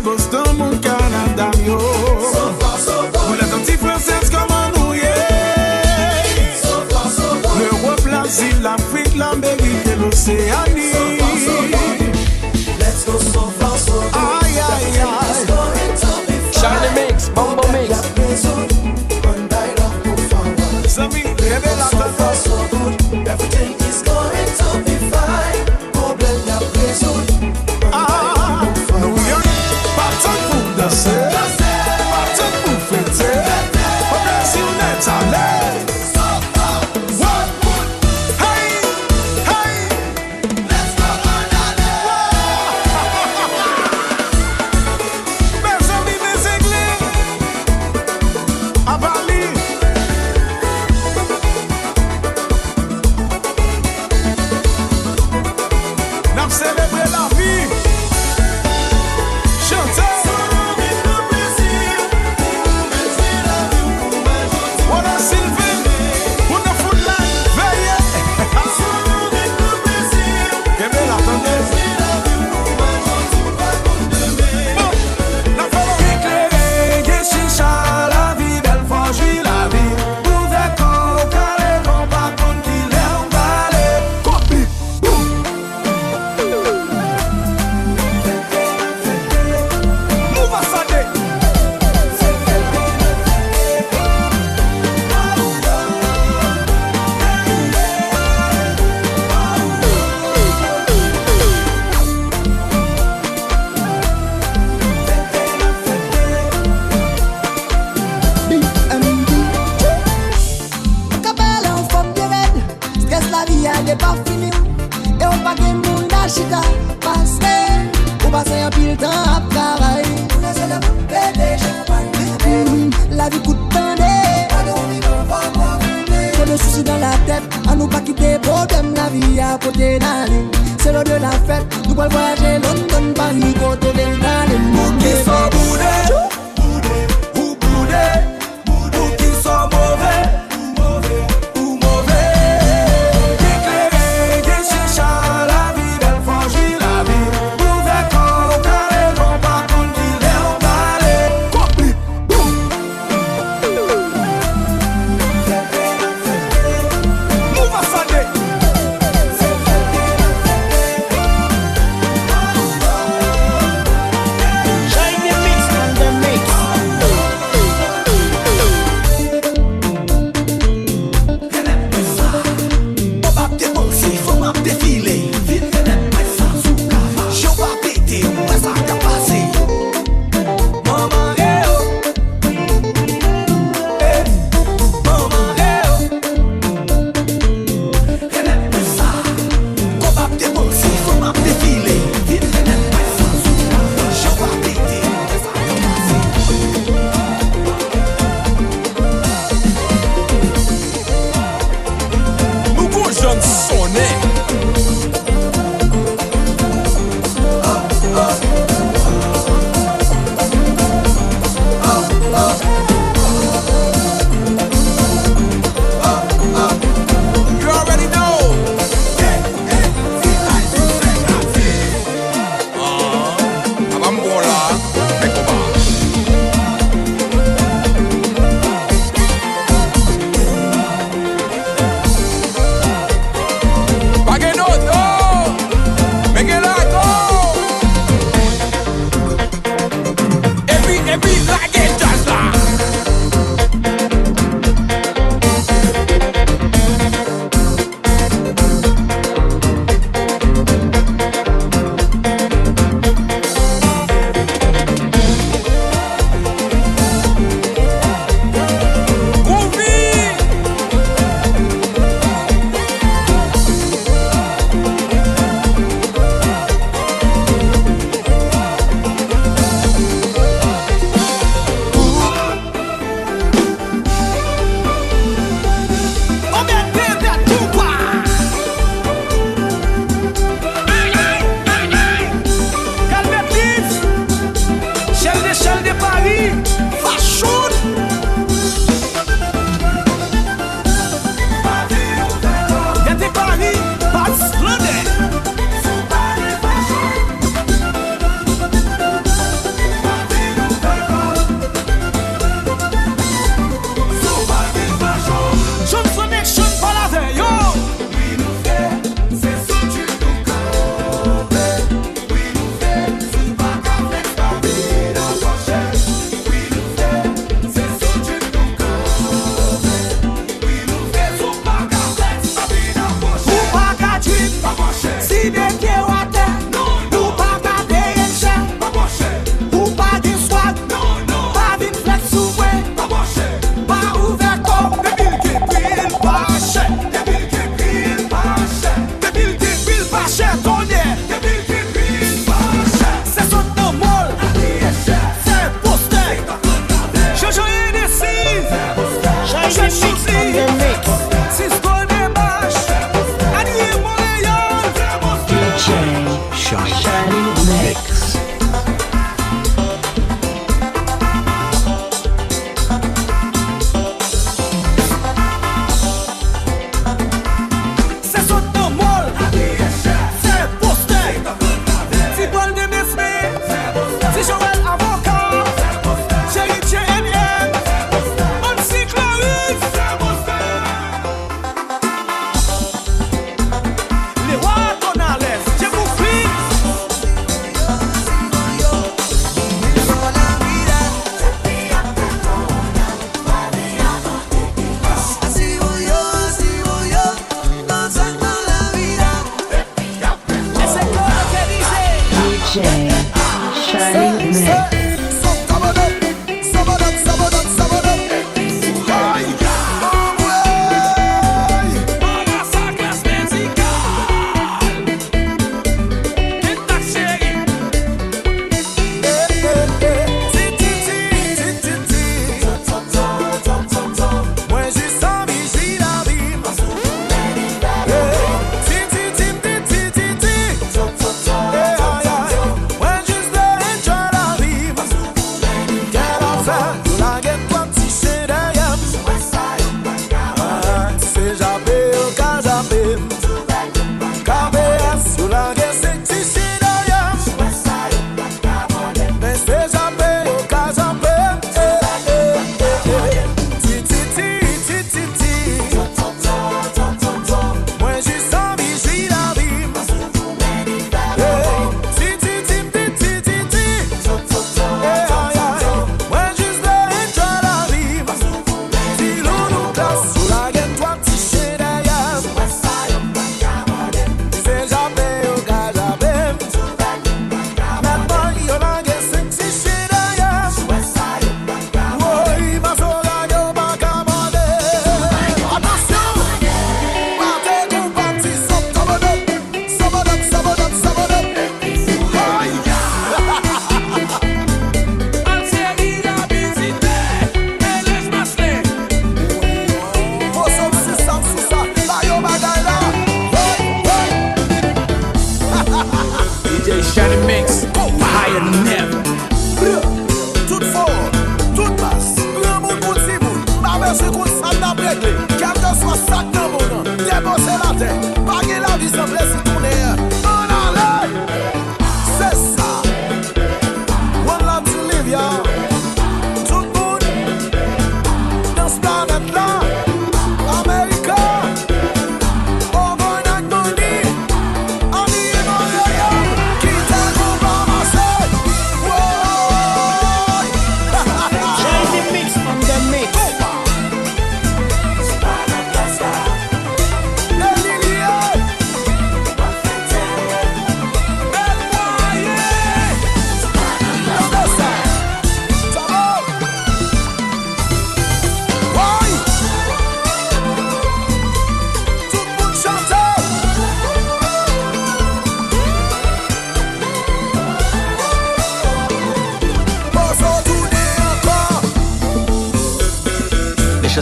Boston, mon Canada, yo. Vous l'êtes un petit française comme nous, yeah. L'Europe, l'Asie, l'Afrique, l'Amérique et l'Océanie. Let's go so far, so good. Aïe, aïe, aïe. Shiny Mix, Bombo Mix. Sami, révèle la tête. So good. Everything is going to be fine. Problème y'a résoudre. New York, partant pour danser, partant pour fêter. Au Brésil, on est allé. Hey, hey. Let's go on mes amis, mes églises, à Bali. N'a célébré la vie. Chantez. Voilà Sylvain, pour nos footline, veillez. Quelle belle attendez. Bon, la famille. Éclairé, Geshisha, la vie, belle franchit la vie. Ouvert quand carré, non pas contre qui l'est emballé. Copie, boum. Move à Sade. Kabale en forme de raide. Stress la vie elle est pas finie. Et on pas game pour la chita. Parce que on passe un pile temps à travailler. On essaie de couper des champagnes. La vie coûte tant trop de soucis dans la tête. À nous pas quitter problème. La vie à côté d'aller. C'est l'heure de la fête. Nous pouvons voyager London, Paris, côté de l'aller. Ou qui sont boudés, ou boudés, ou qui sont mauvais, ou mauvais. Éclairé, Geshisha, la vie, belle franchit la vie. Ouvert quand carré, non pas contre qui l'est emballé. Copie, boum. Move à Sade.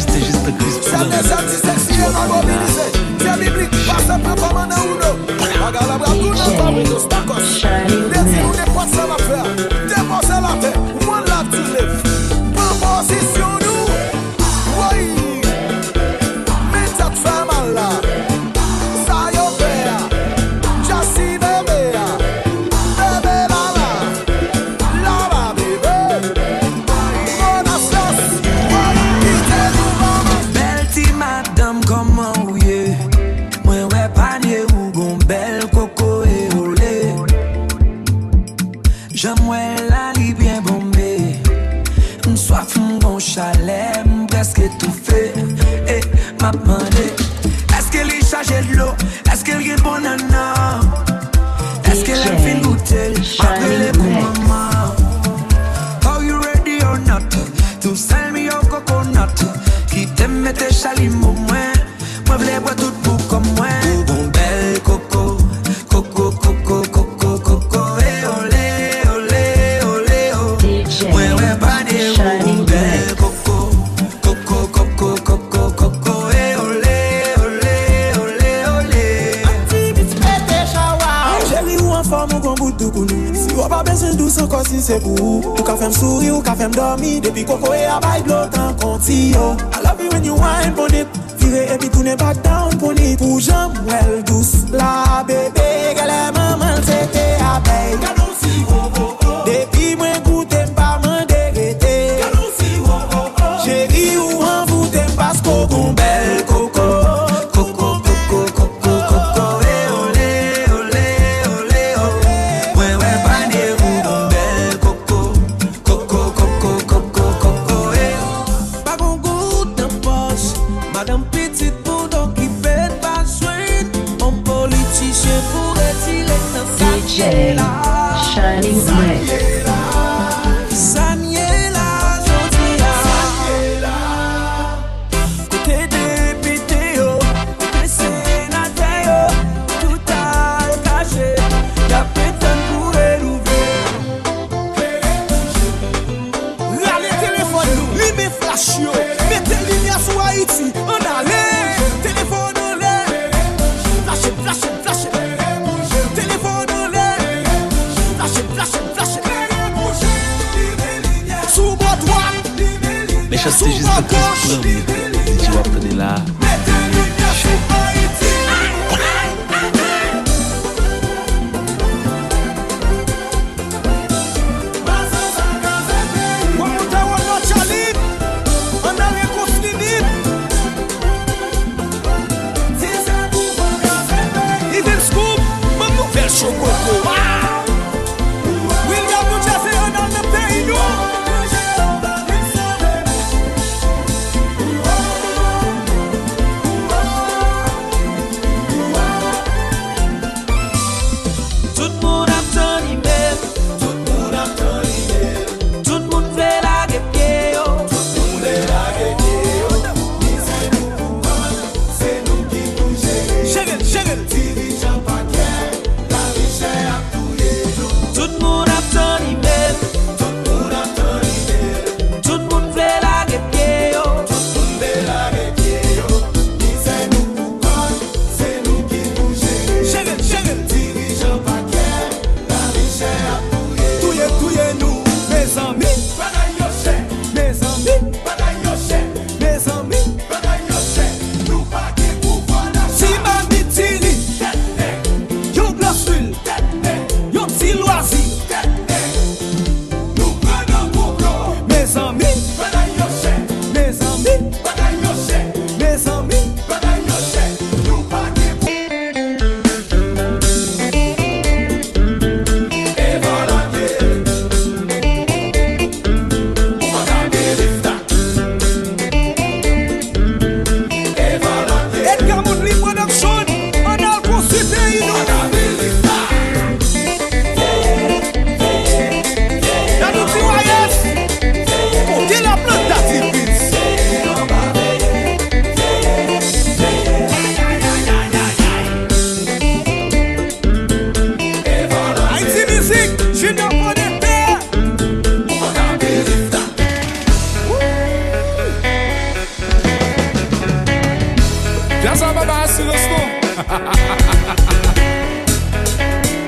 c'était juste de Chris Brown. C'est biblique, pas ça peut pas m'en regarde la bras, tout le monde est stacos. Laissez-nous des potes, ça va faire. Dépenser la paix, moi là tu lèves. Pas position nous. Oui. Mais ça te fait mal là. Ça y est, béa. Jassi bébé. Bébé là là. Là là bébé. Mon assos. Oui. Quittez-nous maman. Belle ti madame, comment ouye. Moi ouais panier ou gon belle coco et olé. J'aimerais la li bien bombée. M'soif m'gon chalet, m'presque étouffé. Et m'a demandé, est-ce qu'elle est chargée de l'eau? Est-ce qu'elle est bonne à non? Est-ce qu'elle a fait une bouteille? Après les coups maman. Are you ready or not? To sell me your coconut. Qui t'aime mettre chalimau moins. Moi v'lais boire tout pour comme moi. Bon belle coco, coco, coco, coco, coco. Eh olé, olé, olé, oh. Ouais, ouais, pas des bon belle coco, coco, coco, coco, coco. Eh olé, olé, olé, olé. Chérie ou en forme ou qu'on bout de coulis. Si ou pas besoin de douce encore si c'est pour ou qu'a fait m'sourire ou qu'a fait m'dormir. Depuis coco et à bail de l'autre conti yo. I love you when you whine on it. Viré et puis tourner back down pour ni pour jambe well douce. La bébé qu'elle est maman c'était à paye. Depuis moi goûté pas m'en dégueté. Chérie ou en vous t'aime parce qu'on gon belle coco. Coco, coco, coco, coco. Eh olé, olé, olé, oh. Ouais, ouais, pas des bon belle coco. Coco, coco, coco, coco, eh. Pas qu'on goûte de poche. Madame petite pour donc qui fait pas soin. Un politicien pour retirer dans sa DJ Shining Mix. Saniela, Jodia. Côté député, yo. Côté sénateur, yo. Tout a caché. Y'a pétain pour élever. Là les téléphones nous, lui met flash yo. Mettez lumière sur Haïti, on allait. Téléphone on l'air. Flashe, flashe, flashe. Téléphone on l'air. Flashe, flashe, flashe. Sous mon droit. Mais ça c'était juste de Chris Brown. DJ Wapene là. Mettez lumière sur Haïti.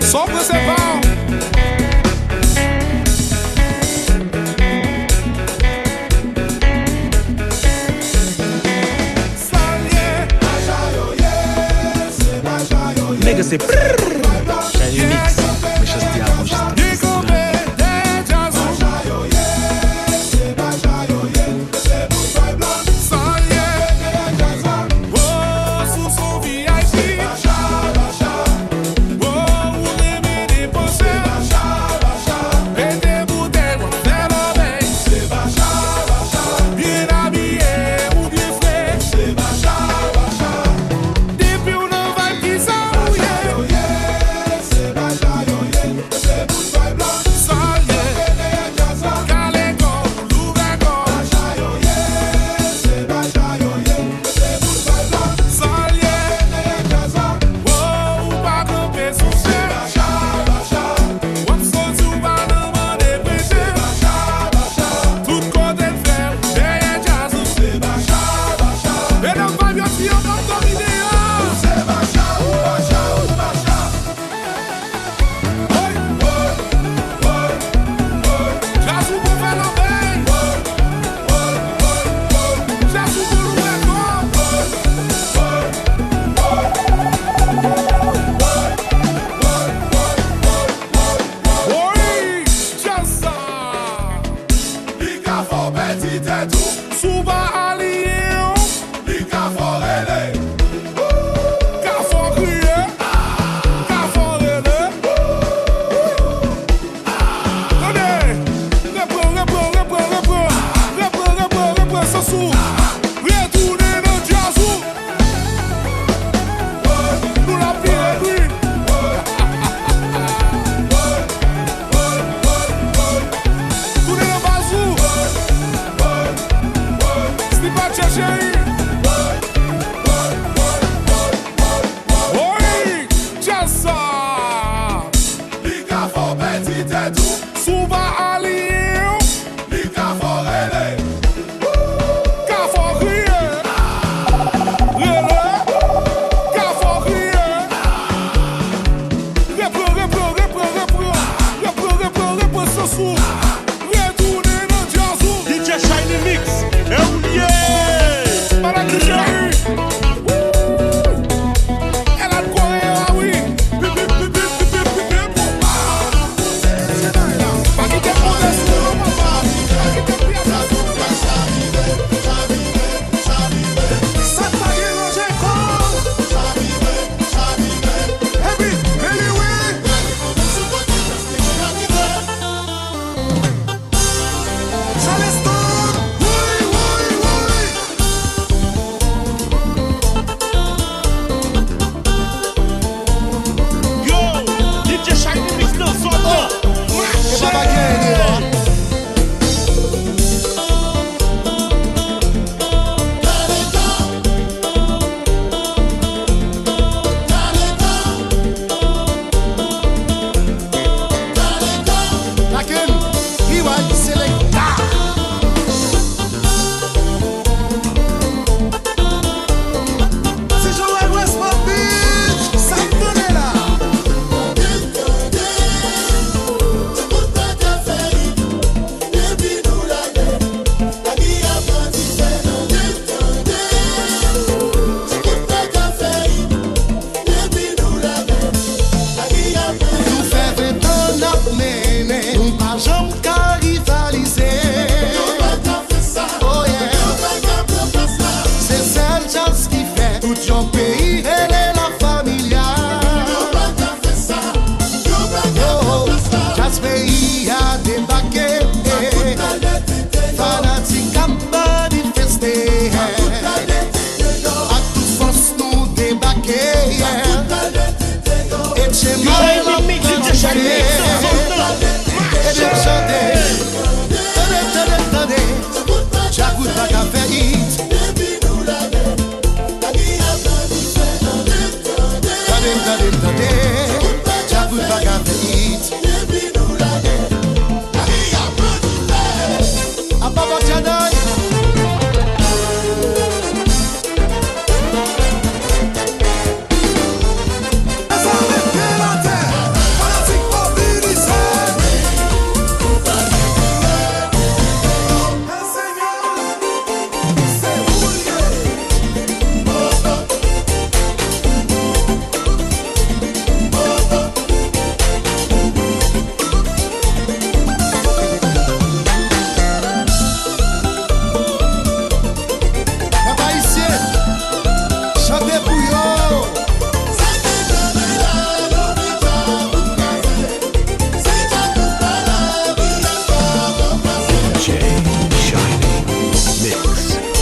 Só principal. Nigga c'est Shiny Mix, mais je dis avant juste. DJ Shiny Mix, é o yeah!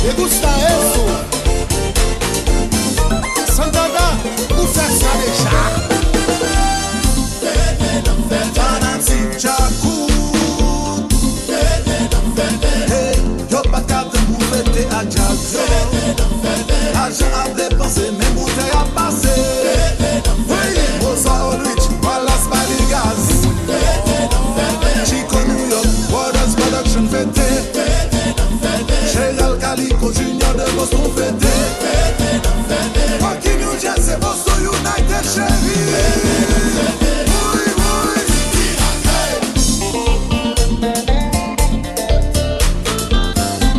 Me gusta eso. Santana, ou fè sa deja. Fanatic Jakou. Hey, yo pa kate pou fete a jazz. Ajan a depanse, men bouteille a pase. Rosa Ulrich, Wallace Maligaz. Chico New York, Waters Production fete. Cheryl Calico Junior de Boston fete. Fucking New Jersey, Boston United, chérie.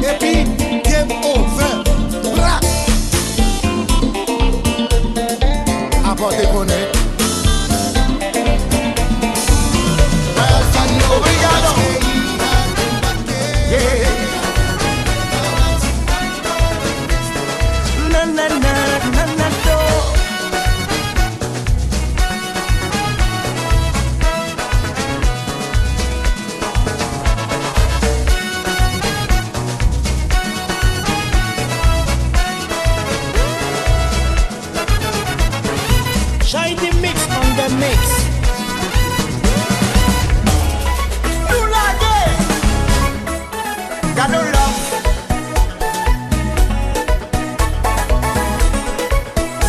Et puis, game over. Bra. Apportez connaît. Obrigado. Yeah. Na na na na na do. Shiny mix on the mix. Got no love.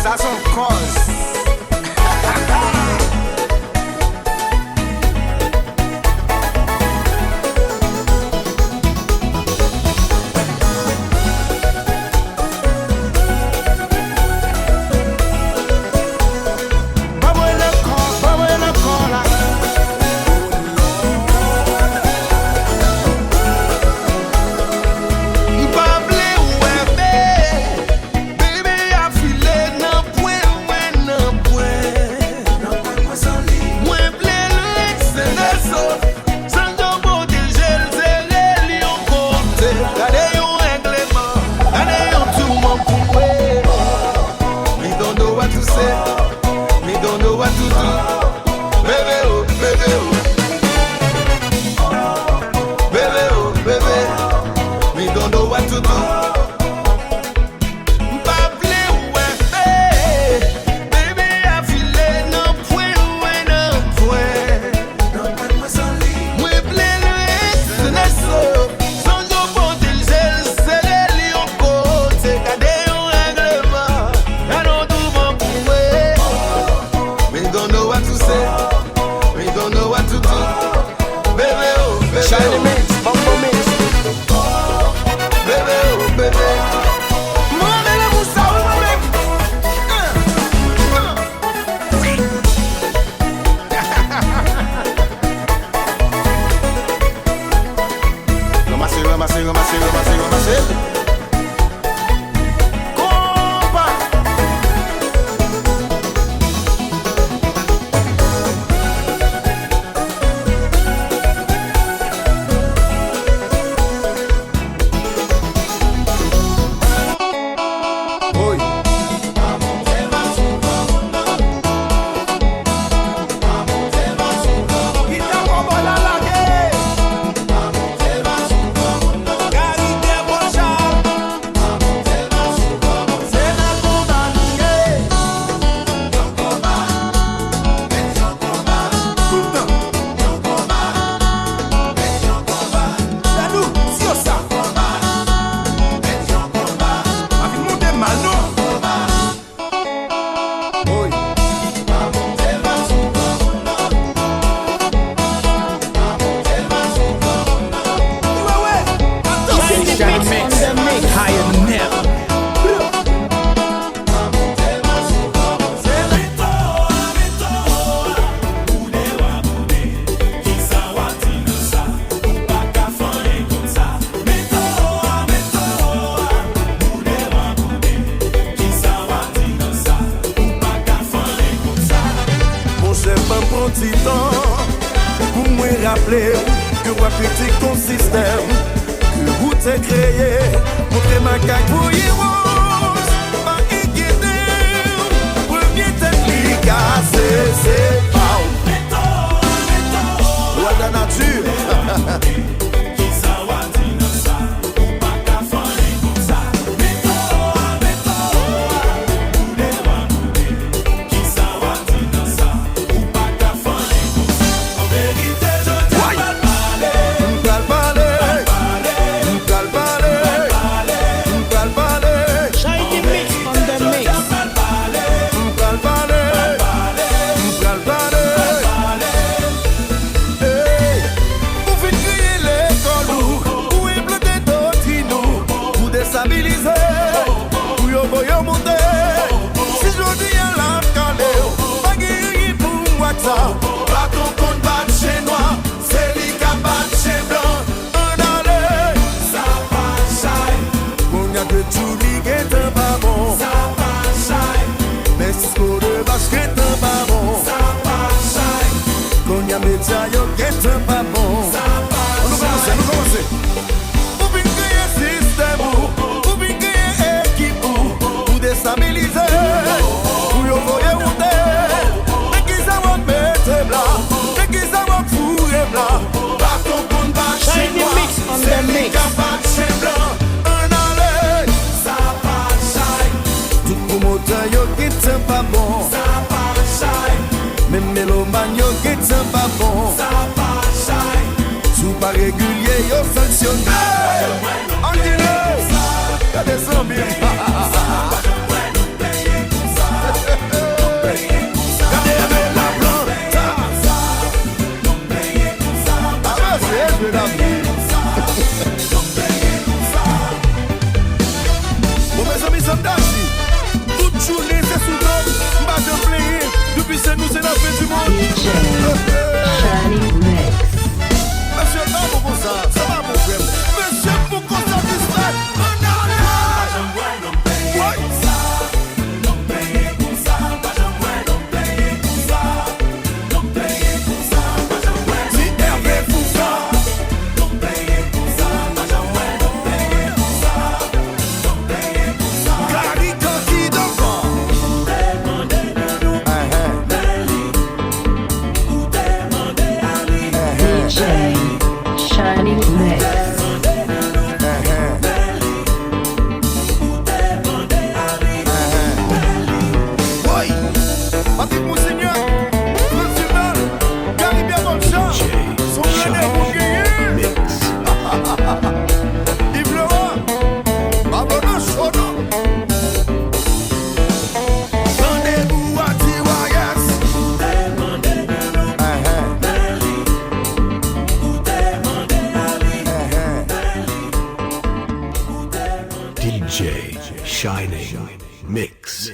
Ça son cause. Shiny mix, bumbo mix. Baby, oh baby. Mame le moussa ou mame. Ramassez. Konpa. Ti tan pou mwen rappele que wap petit ton système que ou te créé montre ma kak pou heroes pas inquiété premier technique c'est pas loi de la nature qui ça wati dans ça ou pas qu'à faire comme ça de Julie qui est un pas bon. Ça pas shine. Mais Cisco de vache qui est un pas bon. Ça pas shine. Konya Media yo qui est un pas bon. Ça pas shine. Nous commençons. Pour bien créer système, pour bien créer équipe, pour déstabiliser, pour y envoyer où t'es. Mais qui ça va mettre blanc, mais qui ça va fouiller blanc. Pas ton compte, pas chez moi. C'est lui qui a pas chez blanc. Un aller, ça pas shine. tout promoteur yo qui tient pas bon. Ça pas shine. Même mélomane yo qui tient pas bon. Ça pas shine. Sous pas régulier yo sanctionné. Enculé, y'a des zombies. Bon mes amis, ça me dashi. Toute journée c'est sous l'homme. M'bas de player. Depuis c'est nous c'est la fin du monde. Shining Mix. Monsieur, pas pour ça. Ça va mon frère. Monsieur, pour qu'on satisfait. Shining Mix. Oui, Patrick Monseigneur, Principal, Caribia Bonchard, son frère pour gagner. Yves Leroy, Babona Chono. Rendez-vous à Tiwagas. DJ Shining Mix.